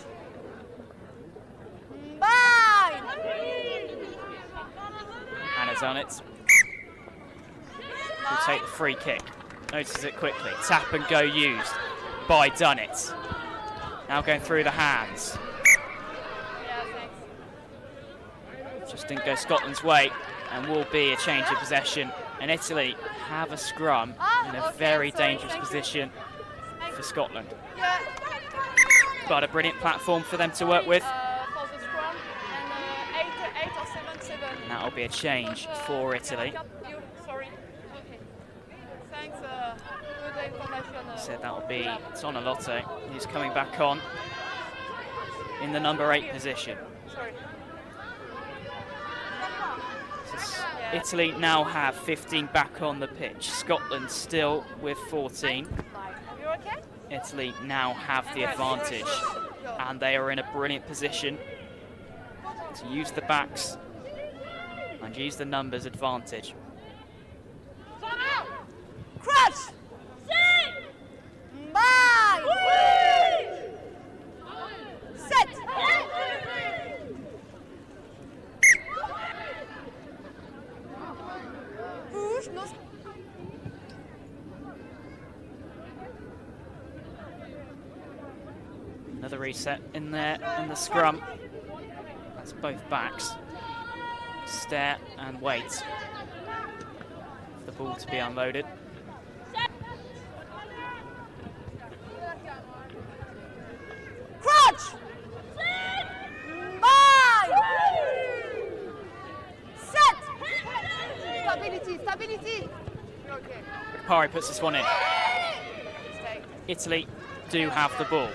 Bye! Hannah's on it. Will take the free kick. Notices it quickly. Tap and go used by Dunnett. Now going through the hands. Just didn't go Scotland's way, and will be a change of possession. And Italy have a scrum in a very dangerous position for Scotland. But a brilliant platform for them to work with. For the scrum, and 8 or 7. And that'll be a change for Italy. Sorry. Okay. Thanks. Good information. Said that'll be Tonalotto, who's coming back on in the number 8 position. Sorry. Italy now have 15 back on the pitch. Scotland still with 14. You okay? Italy now have the advantage, and they are in a brilliant position to use the backs and use the numbers advantage. Crush! Bye! Set! Push, no. Another reset in there in the scrum. That's both backs. Stare and wait for the ball to be unloaded. Crouch! Bye! Set! Stability! Okay. Pari puts this one in. Italy do have the ball.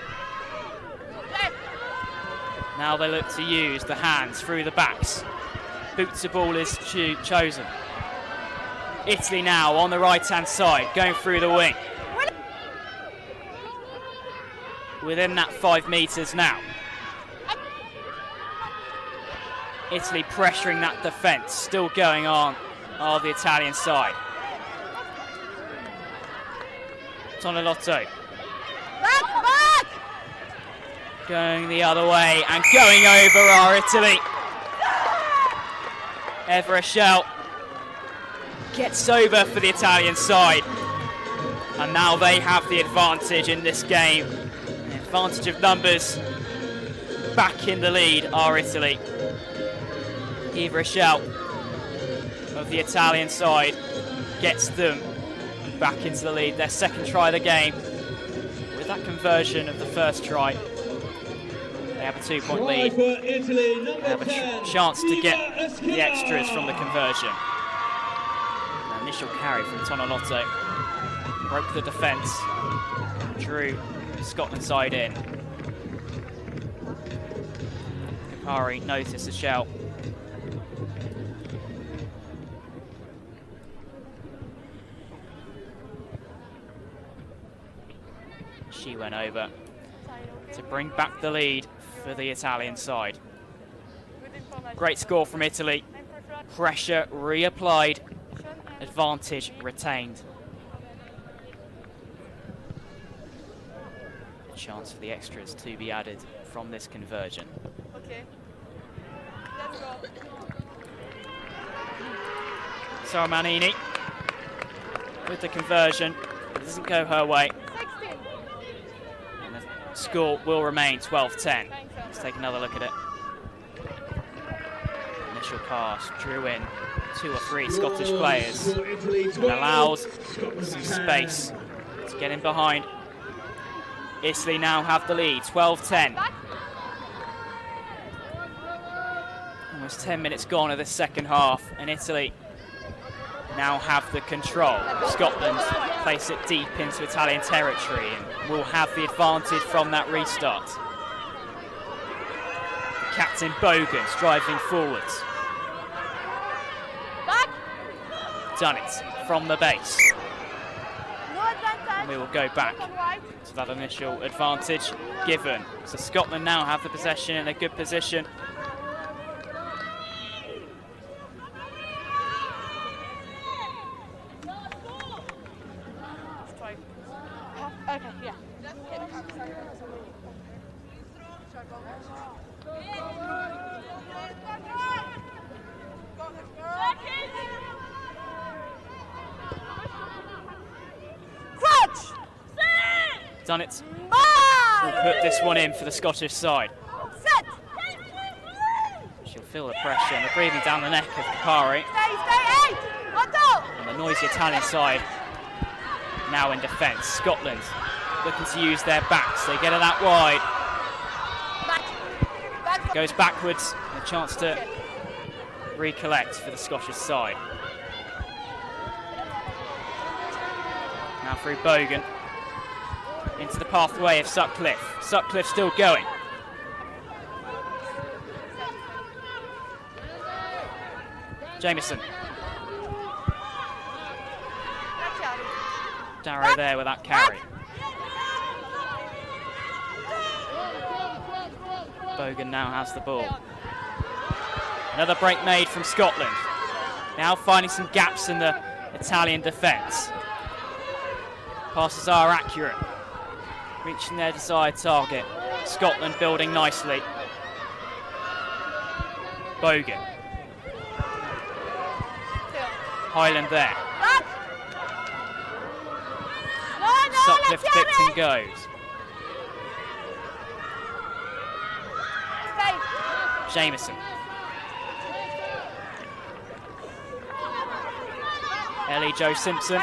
Now they look to use the hands through the backs. Boots of ball is chosen. Italy now on the right-hand side, going through the wing. Within that 5 metres now. Italy pressuring that defence, still going on the Italian side. Tonalotto. Back! Going the other way and going over our Italy. Everishell gets over for the Italian side. And now they have the advantage in this game. The advantage of numbers. Back in the lead are Italy. Either a shout of the Italian side gets them back into the lead. Their second try of the game. With that conversion of the first try, they have a 2-point lead. They have a chance to get the extras from the conversion. An initial carry from Tonolotto. Broke the defence. Drew Scotland side in. Kapari noticed the shout. She went over to bring back the lead for the Italian side. Great score from Italy. Pressure reapplied, advantage retained. A chance for the extras to be added from this conversion. Okay. Let's go. Sara Manini with the conversion. It doesn't go her way. 16. And the score will remain 12-10. Let's take another look at it. Initial pass, drew in 2 or 3 Scottish players and allows some space to get in behind. Italy now have the lead, 12-10. Almost 10 minutes gone of the second half, and Italy now have the control. Scotland place it deep into Italian territory and will have the advantage from that restart. Captain Bogan's driving forwards. Done it from the base. And we will go back to that initial advantage given. So Scotland now have the possession in a good position. Okay, yeah. Done it. We'll put this one in for the Scottish side. Set. She'll feel the pressure and the breathing down the neck of Kapari. Stay, 8. And the noisy Italian side now in defence. Scotland looking to use their backs. They get it out wide. It goes backwards. A chance to recollect for the Scottish side. Now through Bogan. Into the pathway of Sutcliffe. Sutcliffe still going. Jameson. Darrow there with that carry. Bogan now has the ball. Another break made from Scotland. Now finding some gaps in the Italian defence. Passes are accurate. Reaching their desired target. Scotland building nicely. Bogan. Highland there. Sutcliffe picked and goes. Jameson. Ellie Jo Simpson.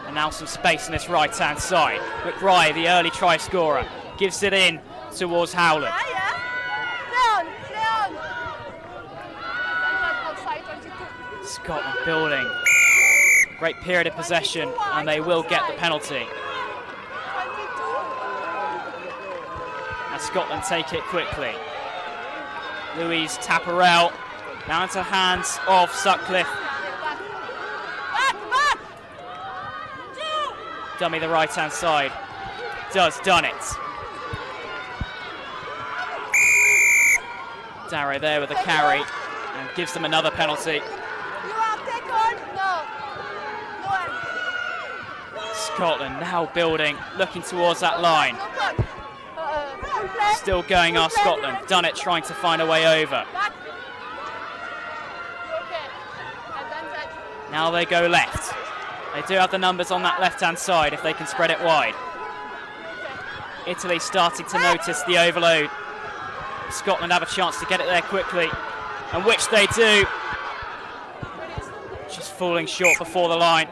And now some space in this right-hand side. McRae, the early try scorer, gives it in towards Howland. Scotland building. Great period of possession, and they will get the penalty. And Scotland take it quickly. Louise Tapparel now into the hands of Sutcliffe. Dummy the right-hand side. Done it. Darrow there with a carry and gives them another penalty. Scotland now building, looking towards that line. Still going are Scotland. Done it, trying to find a way over. Now they go left. They do have the numbers on that left-hand side if they can spread it wide. Italy starting to notice the overload Scotland have a chance to get it there quickly, and which they do. Just falling short before the line.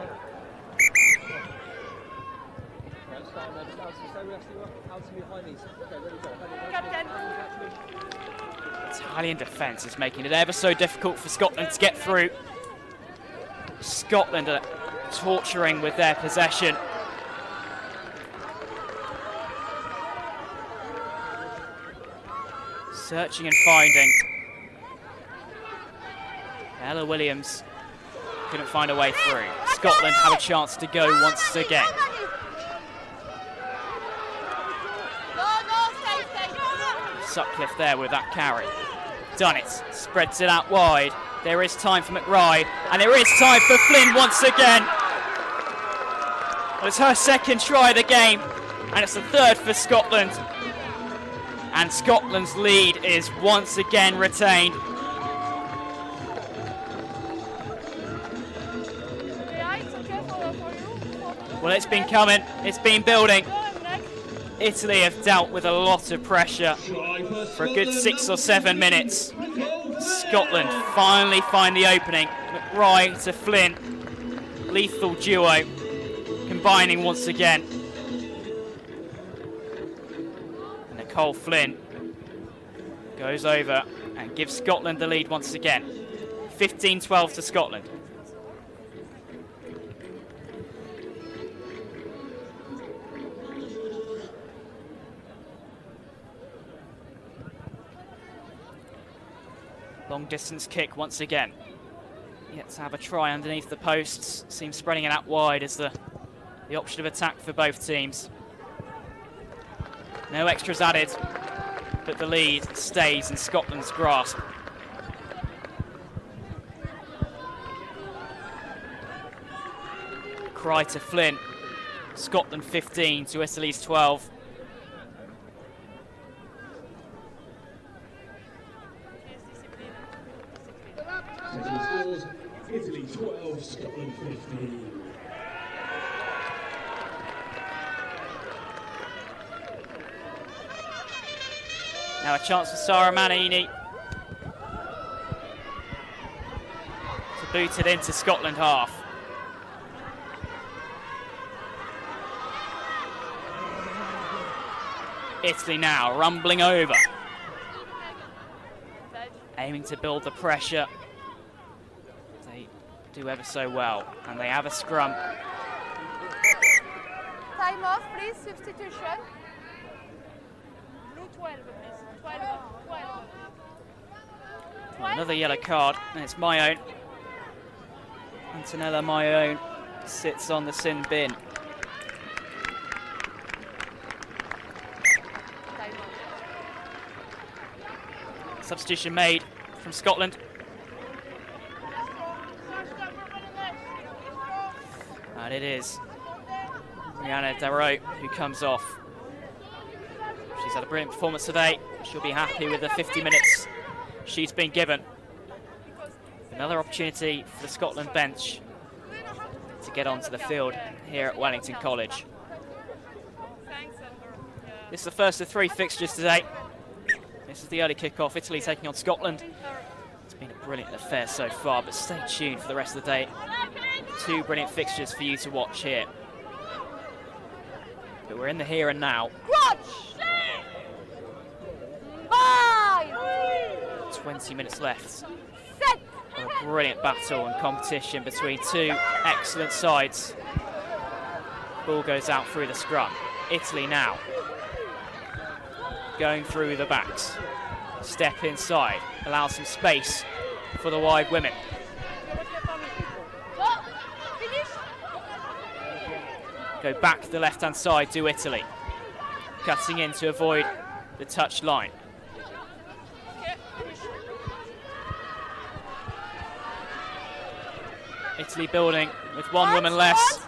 Italian defence is making it ever so difficult for Scotland to get through. Scotland are torturing with their possession. Searching and finding. Ella Williams couldn't find a way through. Scotland have a chance to go once again. Sutcliffe there with that carry. Done it, spreads it out wide. There is time for McRae, and there is time for Flynn once again. Well, it's her second try of the game, and it's the third for Scotland. And Scotland's lead is once again retained. Well, it's been coming, it's been building. Italy have dealt with a lot of pressure for a good 6 or 7 minutes. Scotland finally find the opening. McRae to Flynn. Lethal duo combining once again. And Nicole Flynn goes over and gives Scotland the lead once again. 15-12 to Scotland. Long distance kick once again. Yet to have a try underneath the posts. Seems spreading it out wide as the option of attack for both teams. No extras added, but the lead stays in Scotland's grasp. Cry to Flynn. Scotland 15 to Italy's 12. Italy 12, Scotland 15. Now a chance for Sarah Manini to boot it into Scotland half. Italy now rumbling over. Aiming to build the pressure. They do ever so well, and they have a scrum. Time off, please, substitution. Blue 12, please. 12. Another yellow card, and it's my own. Antonella, my own, sits on the sin bin. Substitution made from Scotland. And it is Rihanna Darrow who comes off. She's had a brilliant performance today. She'll be happy with the 50 minutes she's been given. Another opportunity for the Scotland bench to get onto the field here at Wellington College. This is the first of 3 fixtures today. This is the early kickoff, Italy taking on Scotland. It's been a brilliant affair so far, but stay tuned for the rest of the day. 2 brilliant fixtures for you to watch here. But we're in the here and now. 20 minutes left. A brilliant battle and competition between 2 excellent sides. Ball goes out through the scrum. Italy now going through the backs. Step inside, allow some space for the wide women. Go back the left-hand side to Italy. Cutting in to avoid the touch line. Italy building with 1 woman less.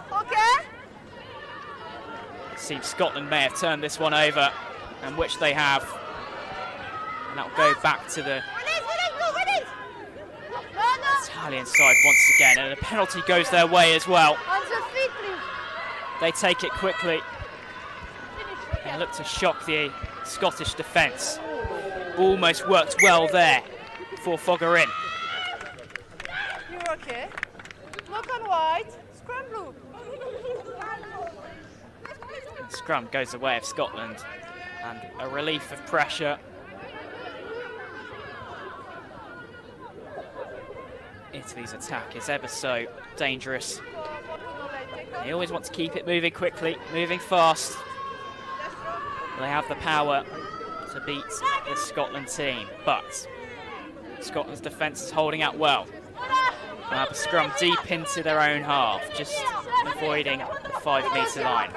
It seems Scotland may have turned this one over, and which they have. And that'll go back to the Italian side once again, and a penalty goes their way as well. They take it quickly and look to shock the Scottish defence. almost worked well there for Foggerin. You're okay. Knock on white, scrum blue. Scrum goes the way of Scotland, and a relief of pressure. Italy's attack is ever so dangerous. They always want to keep it moving quickly, moving fast. They have the power to beat this Scotland team, but Scotland's defence is holding out well. They'll have a scrum deep into their own half, just avoiding the 5-metre line.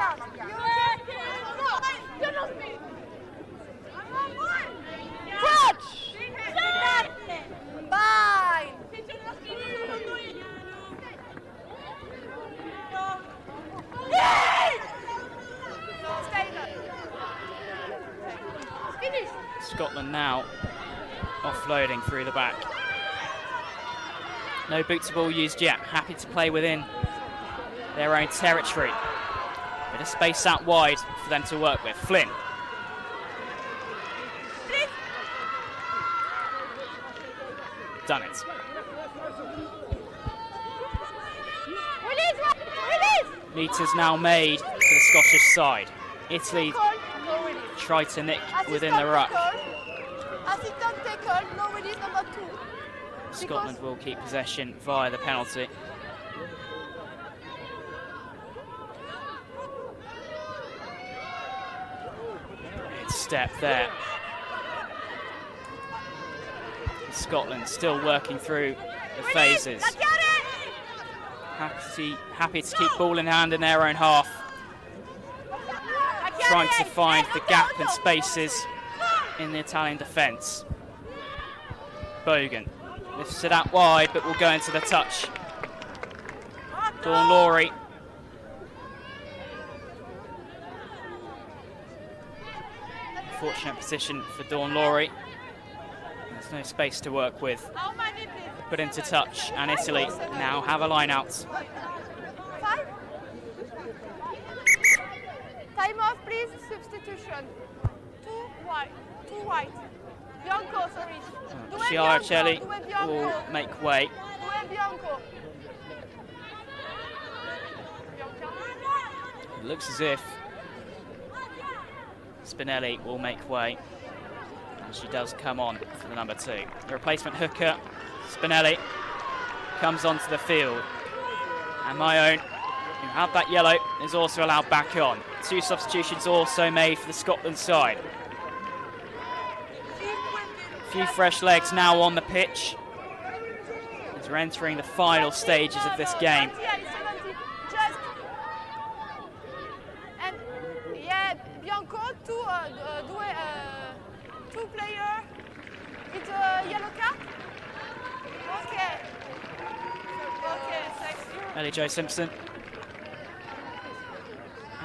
Scotland now offloading through the back. No boot to ball used yet. Happy to play within their own territory. Bit of space out wide for them to work with. Flynn. Done it. Meters now made for the Scottish side. Italy try to nick within the ruck. Scotland will keep possession via the penalty. Good step there. Scotland still working through the phases. Happy to keep ball in hand in their own half. Trying to find the gap and spaces in the Italian defence. Bogan lifts it out wide, but will go into the touch. Dawn Laurie. Fortunate position for Dawn Laurie. There's no space to work with. Put into touch, and Italy now have a line out. Time off, please. Substitution. Two white. Bianco, sorry. Chiaracelli will make way. It looks as if Spinelli will make way. And she does come on for the number 2. The replacement hooker, Spinelli, comes onto the field. And my own, who had that yellow, is also allowed back on. 2 substitutions also made for the Scotland side. A few fresh legs now on the pitch as we're entering the final stages of this game. And yeah, Bianco, two player with a yellow card. Okay. Okay, thanks. Ellie Jo Simpson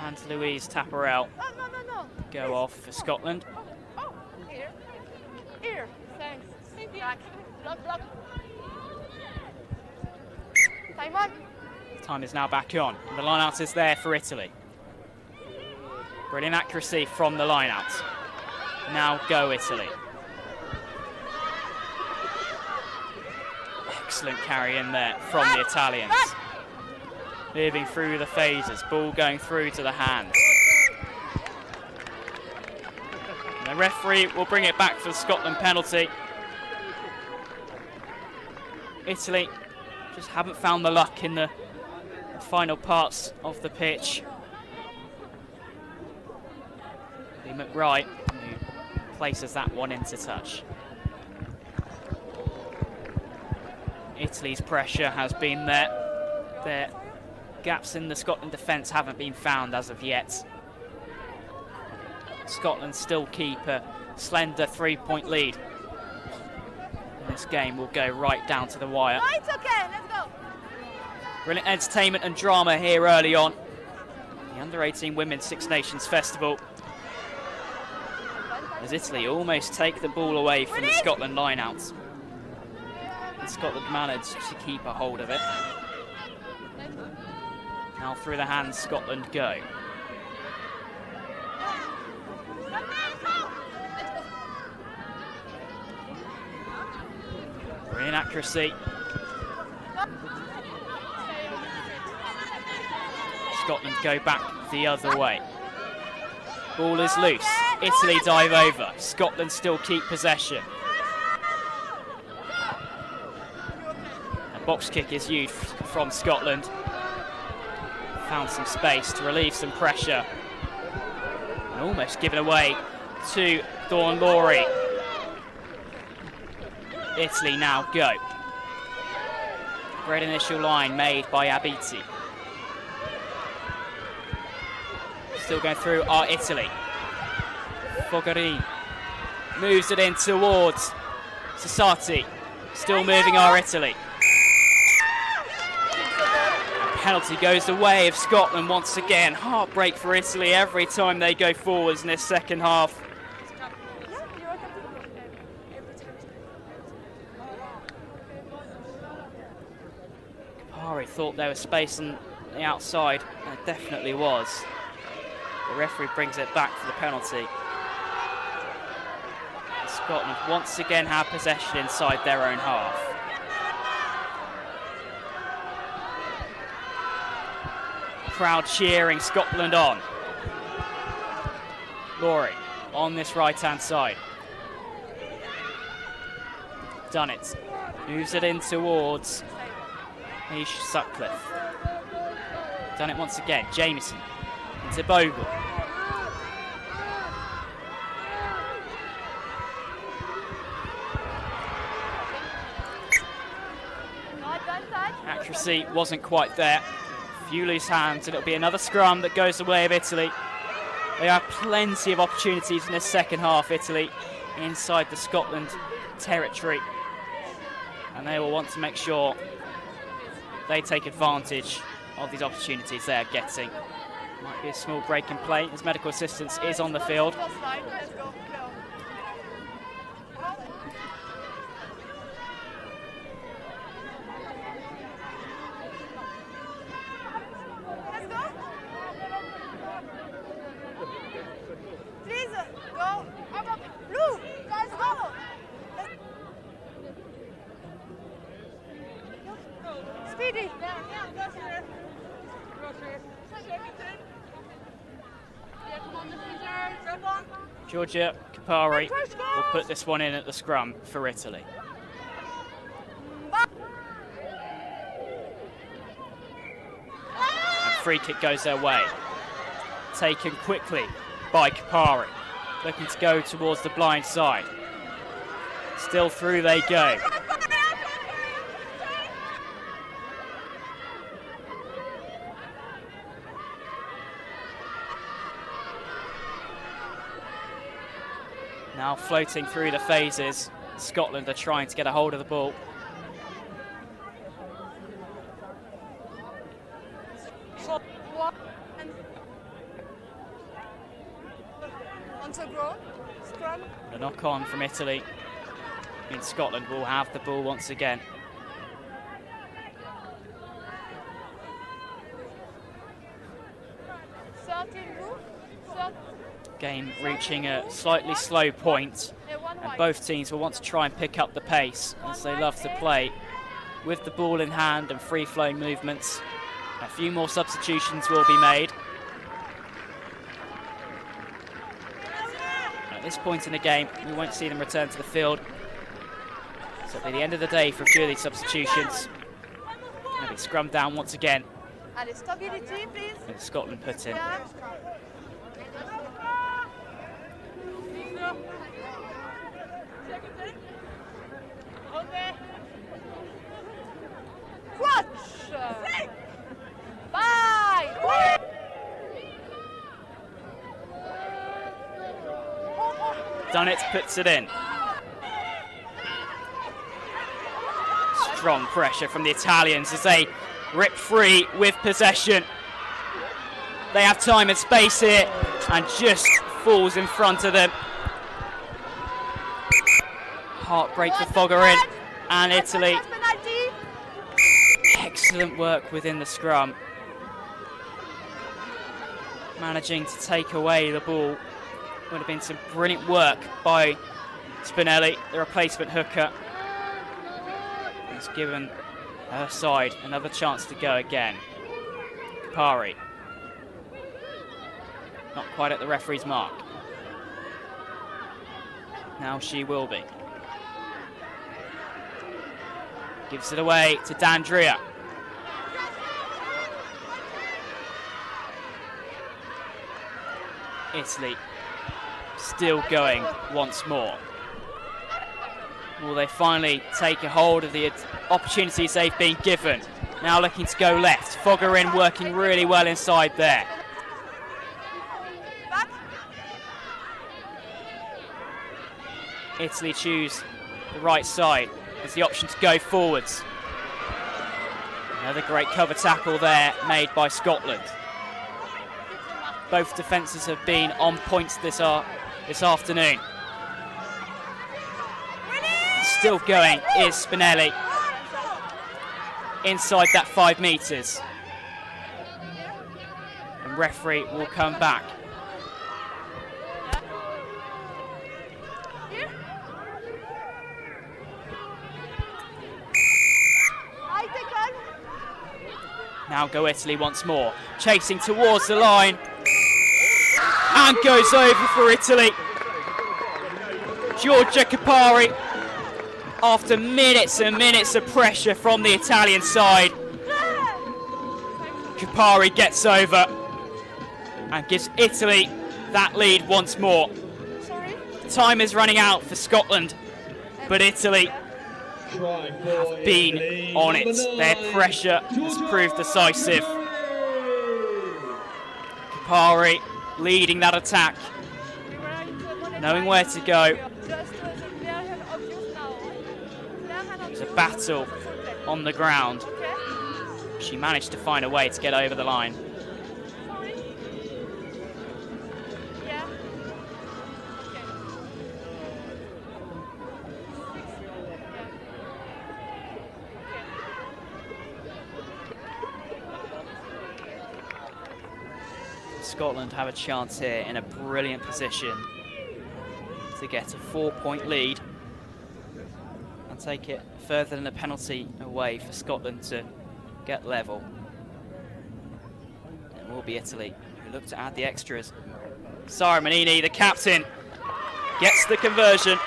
and Louise Tapparell go off for Scotland. Here, thanks. Back. Block. Time on. Time is now back on. And the line-out is there for Italy. Brilliant accuracy from the line-out. Now go Italy. Excellent carry in there from the Italians. Moving through the phases, ball going through to the hands. And the referee will bring it back for the Scotland penalty. Italy just haven't found the luck in the final parts of the pitch. Lee McBride, who places that one into touch. Italy's pressure has been there. Their gaps in the Scotland defence haven't been found as of yet. Scotland still keep a slender 3-point lead. And this game will go right down to the wire. No, it's okay, let's go. Brilliant entertainment and drama here early on. The Under-18 Women's Six Nations Festival. As Italy almost take the ball away from the Scotland line-out. And Scotland managed to keep a hold of it. Now through the hands, Scotland go. Inaccuracy. Scotland go back the other way. Ball is loose. Italy dive over. Scotland still keep possession. A box kick is used from Scotland. Found some space to relieve some pressure. And almost given away to Dawn Laurie. Italy now go. Great initial line made by Abiti. Still going through our Italy. Fogarini moves it in towards Sassati. Still moving our Italy. And penalty goes the way of Scotland once again. Heartbreak for Italy every time they go forwards in this second half. Kapari thought there was space on the outside, and it definitely was. The referee brings it back for the penalty. And Scotland once again have possession inside their own half. Crowd cheering Scotland on. Laurie on this right-hand side. Done it. Moves it in towards Nish Sutcliffe. Done it once again. Jamieson into Bogle. Accuracy wasn't quite there. Few loose hands, and it'll be another scrum that goes the way of Italy. They have plenty of opportunities in this second half, Italy, inside the Scotland territory. And they will want to make sure they take advantage of these opportunities they're getting. Might be a small break in play as medical assistance is on the field. Please, go. Blue, guys, go. Speedy. Georgia Kapari will put this one in at the scrum for Italy. And free kick goes their way. Taken quickly by Kapari. Looking to go towards the blind side. Still through they go. Now floating through the phases, Scotland are trying to get a hold of the ball. The knock on from Italy in Scotland will have the ball once again. Game reaching a slightly slow point, and both teams will want to try and pick up the pace as they love to play with the ball in hand and free-flowing movements. A few more substitutions will be made. At this point in the game, we won't see them return to the field. So it'll be the end of the day for a few of these substitutions. They'll be scrummed down once again. And stability, please. And Scotland put in. Watch! Bye! Dunnett puts it in. Strong pressure from the Italians as they rip free with possession. They have time and space here and just falls in front of them. Heartbreak for Fogarin and Italy. Excellent work within the scrum. Managing to take away the ball. Would have been some brilliant work by Spinelli, the replacement hooker. has given her side another chance to go again. Kapari. Not quite at the referee's mark. Now she will be. Gives it away to D'Andrea. Italy still going once more. Will they finally take a hold of the opportunities they've been given? Now looking to go left. Foggerin working really well inside there. Italy choose the right side as the option to go forwards. Another great cover tackle there made by Scotland. Both defences have been on points this afternoon. Still going is Spinelli inside that 5 metres. And referee will come back. Now go Italy once more, chasing towards the line, and goes over for Italy. Giorgia Kapari, after minutes and minutes of pressure from the Italian side, Kapari gets over and gives Italy that lead once more. Time is running out for Scotland, but Italy have been on it. Their pressure has proved decisive. Kapari leading that attack, knowing where to go. It was a battle on the ground. She managed to find a way to get over the line. Scotland have a chance here in a brilliant position to get a 4-point lead and take it further than a penalty away for Scotland to get level. It will be Italy who look to add the extras. Sara Manini, the captain, gets the conversion.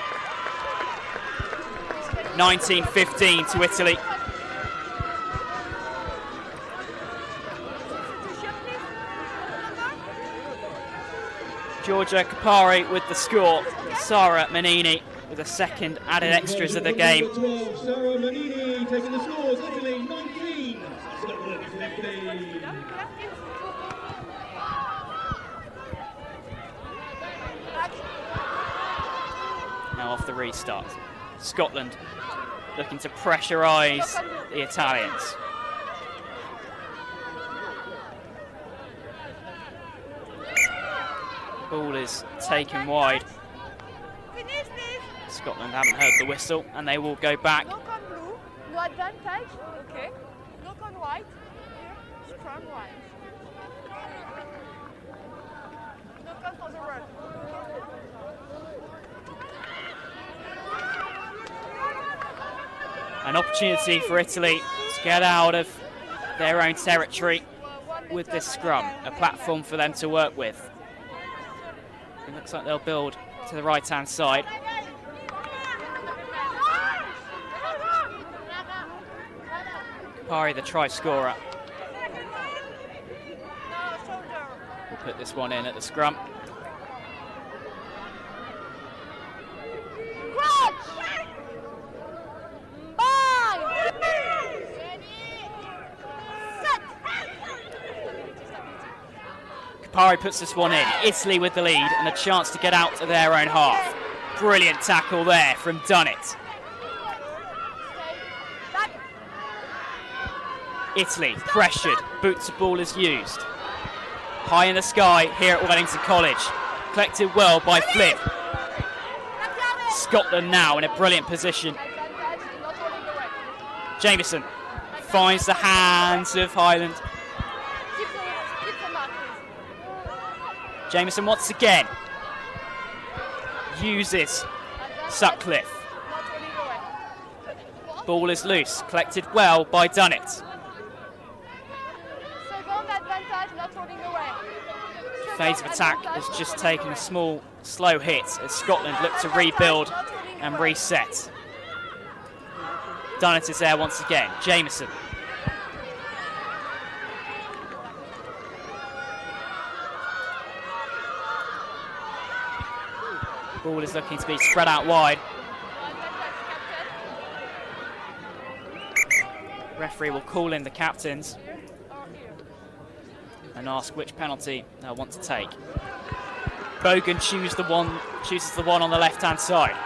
19-15 to Italy. Giorgia Kapari with the score. Sara Manini with the second added extras of the game. Sara Manini taking the scores. Italy 19, Scotland 15. Now off the restart. Scotland looking to pressurise the Italians. Ball is taken wide. Scotland haven't heard the whistle and they will go back. Look on blue, no advantage. Okay. Look on white. Here, strong white. Look on for the run. An opportunity for Italy to get out of their own territory with this scrum. A platform for them to work with. It looks like they'll build to the right-hand side. Kapari, the try scorer, will put this one in at the scrum. Kapari puts this one in. Italy with the lead and a chance to get out of their own half. Brilliant tackle there from Dunnett. Italy pressured. Boot to ball is used. High in the sky here at Wellington College. Collected well by Flip. Scotland now in a brilliant position. Jamieson finds the hands of Highland. Jamieson once again uses Sutcliffe. Ball is loose, collected well by Dunnett. Second advantage, not holding away. Phase of attack has just taken a small, slow hit as Scotland look to rebuild and reset. Dunnett is there once again. Jameson. Ball is looking to be spread out wide. Referee will call in the captains and ask which penalty they'll want to take. Bogan chooses the one on the left-hand side.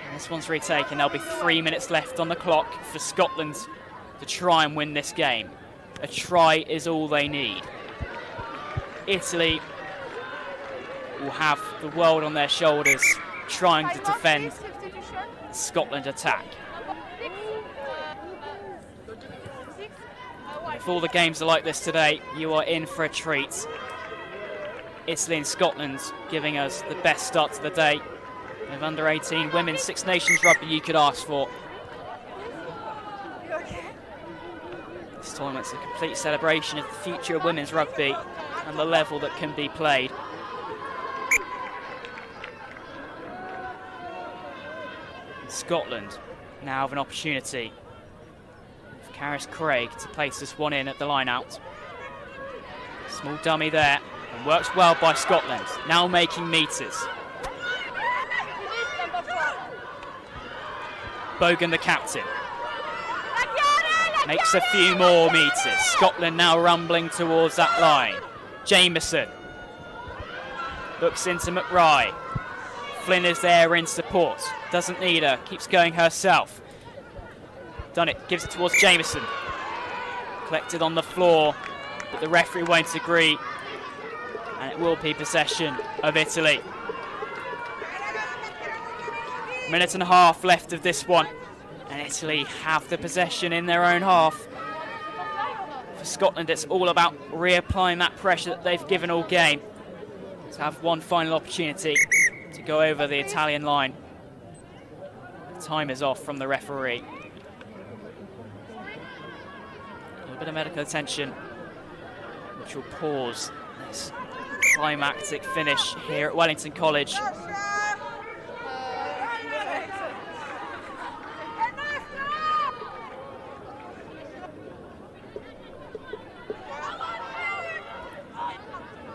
And this one's retaken. There'll be 3 minutes left on the clock for Scotland to try and win this game. A try is all they need. Italy will have the world on their shoulders trying to defend Scotland attack. If all the games are like this today, you are in for a treat. Italy and Scotland giving us the best start to the day of under-18 women's Six Nations rugby you could ask for. This tournament's a complete celebration of the future of women's rugby and the level that can be played. Scotland now have an opportunity for Caris Craig to place this one in at the line out. Small dummy there, and works well by Scotland, now making meters. Bogan, the captain, makes a few more meters. Scotland now rumbling towards that line. Jameson looks into McRae. Flynn is there in support, doesn't need her, keeps going herself. Dunnett gives it towards Jameson. Collected on the floor, but the referee won't agree, and it will be possession of Italy. Minute and a half left of this one, and Italy have the possession in their own half. For Scotland, it's all about reapplying that pressure that they've given all game to have one final opportunity to go over the Italian line. Time is off from the referee. A little bit of medical attention, which will pause this climactic finish here at Wellington College.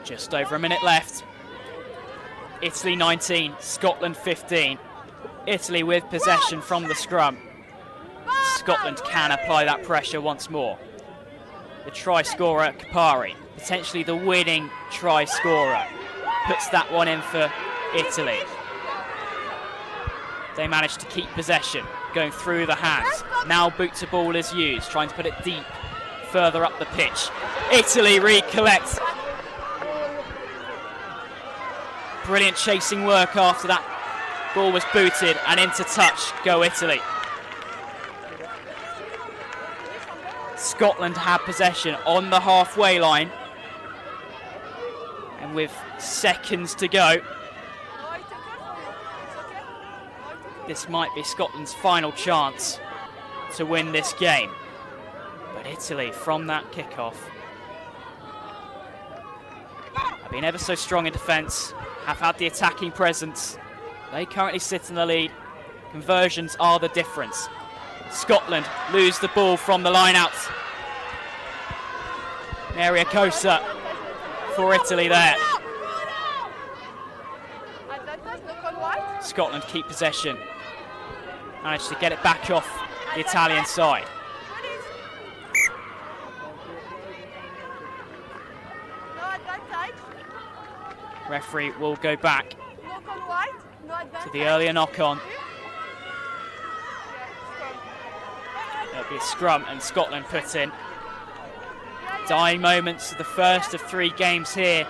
Just over a minute left. Italy 19, Scotland 15. Italy with possession from the scrum. Scotland can apply that pressure once more. The try scorer, Kapari, potentially the winning try scorer, puts that one in for Italy. They manage to keep possession, going through the hands. Now boot to ball is used, trying to put it deep, further up the pitch. Italy recollects. Brilliant chasing work after that ball was booted, and into touch go Italy. Scotland had possession on the halfway line, and with seconds to go, this might be Scotland's final chance to win this game. But Italy, from that kickoff, have been ever so strong in defence, have had the attacking presence. They currently sit in the lead. Conversions are the difference. Scotland lose the ball from the line out. Maria Cosa for Italy there. Scotland keep possession. Managed to get it back off the Italian side. Referee will go back to the earlier knock-on. There'll be a scrum, and Scotland put in. Dying moments of the first of 3 games here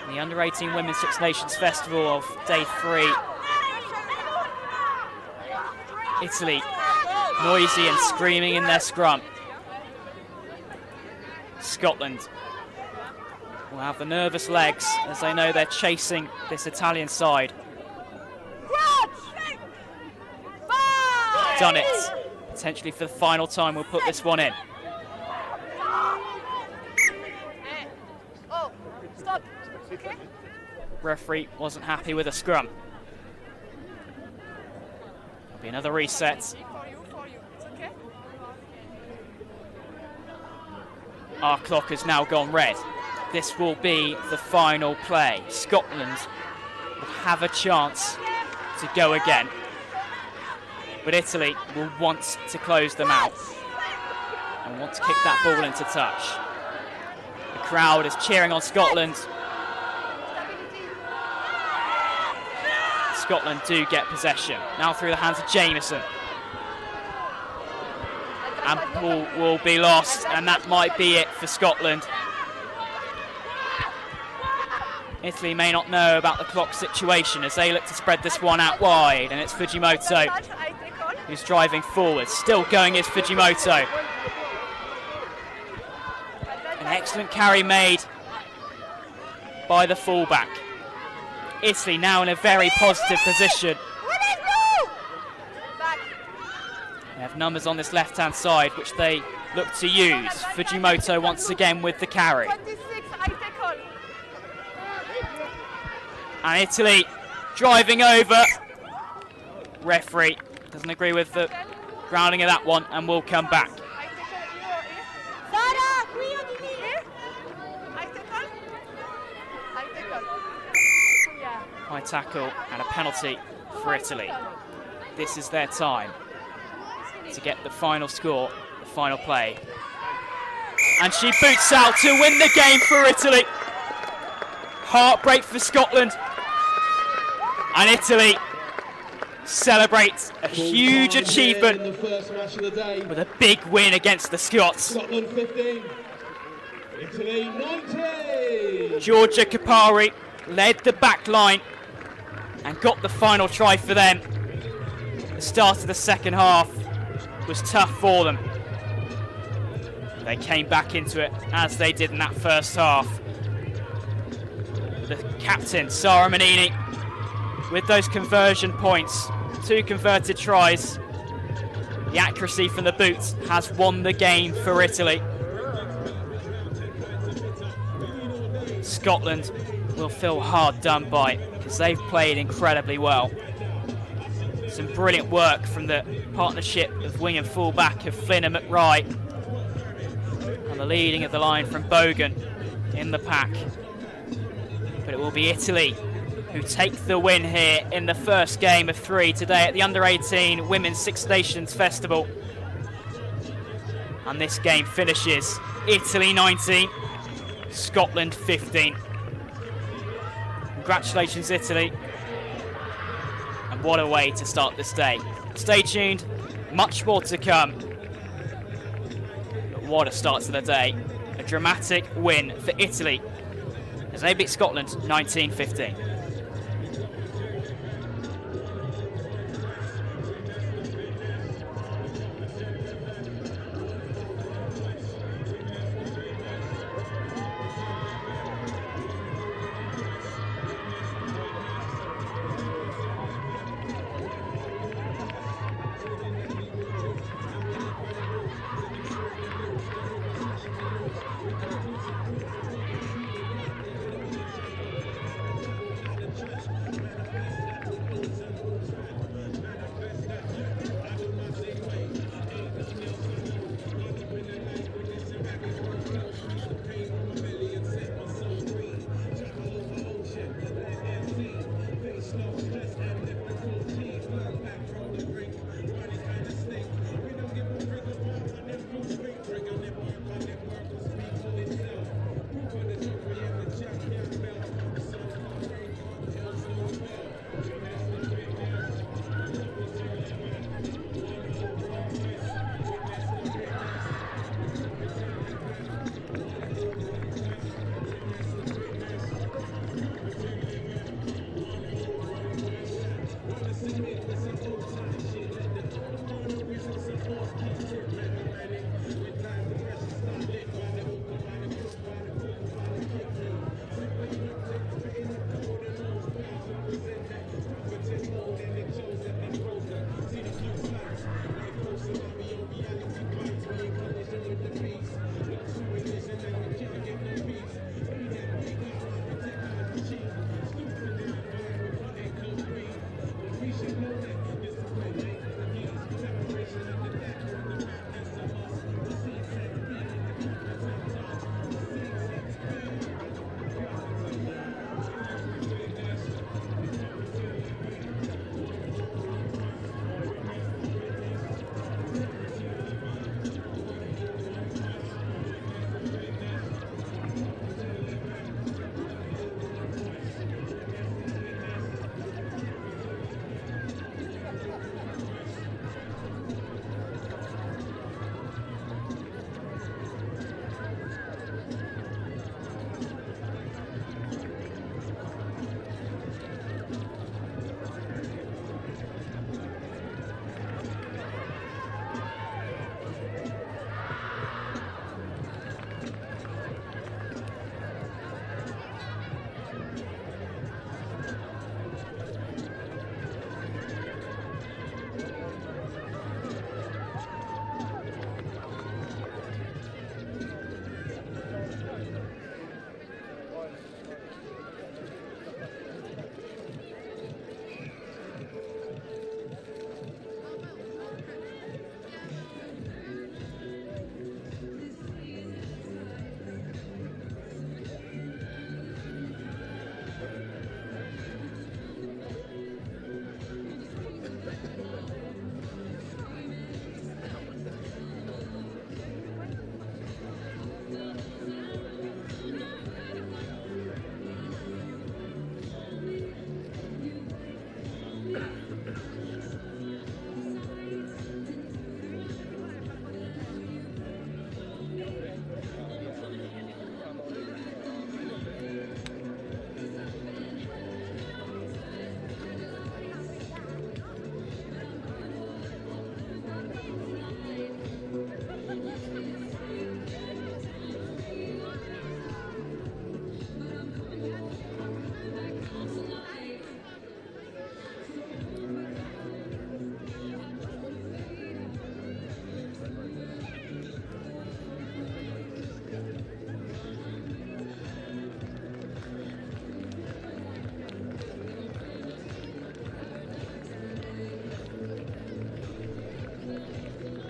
in the Under-18 Women's Six Nations Festival of Day 3. Italy noisy and screaming in their scrum. Scotland will have the nervous legs as they know they're chasing this Italian side. done it. Potentially for the final time, we'll put this one in. Oh, stop. Okay. Referee wasn't happy with a scrum. There'll be another reset. For you. It's okay. Our clock has now gone red. This will be the final play. Scotland will have a chance to go again, but Italy will want to close them out and want to kick that ball into touch. The crowd is cheering on Scotland. Scotland do get possession. Now through the hands of Jameson. And ball will be lost, and that might be it for Scotland. Italy may not know about the clock situation as they look to spread this one out wide, and it's Fujimoto who's driving forward. Still going is Fujimoto. An excellent carry made by the fullback. Italy now in a very positive position. They have numbers on this left-hand side, which they look to use. Fujimoto once again with the carry. And Italy driving over. Referee doesn't agree with the grounding of that one and will come back. High tackle and a penalty for Italy. This is their time to get the final score, the final play. And she boots out to win the game for Italy. Heartbreak for Scotland. And Italy celebrates a huge achievement with a big win against the Scots. Scotland 15, Italy 19. Georgia Kapari led the back line and got the final try for them. The start of the second half was tough for them. They came back into it as they did in that first half. The captain, Sara Manini, with those conversion points, 2 converted tries. The accuracy from the boots has won the game for Italy. Scotland will feel hard done by because they've played incredibly well. Some brilliant work from the partnership of wing and fullback of Flynn and McRae, and the leading of the line from Bogan in the pack. But it will be Italy who take the win here in the first game of 3 today at the Under-18 Women's Six Nations Festival. And this game finishes Italy 19, Scotland 15. Congratulations, Italy. And what a way to start this day. Stay tuned, much more to come. But what a start to the day. A dramatic win for Italy as they beat Scotland 19-15.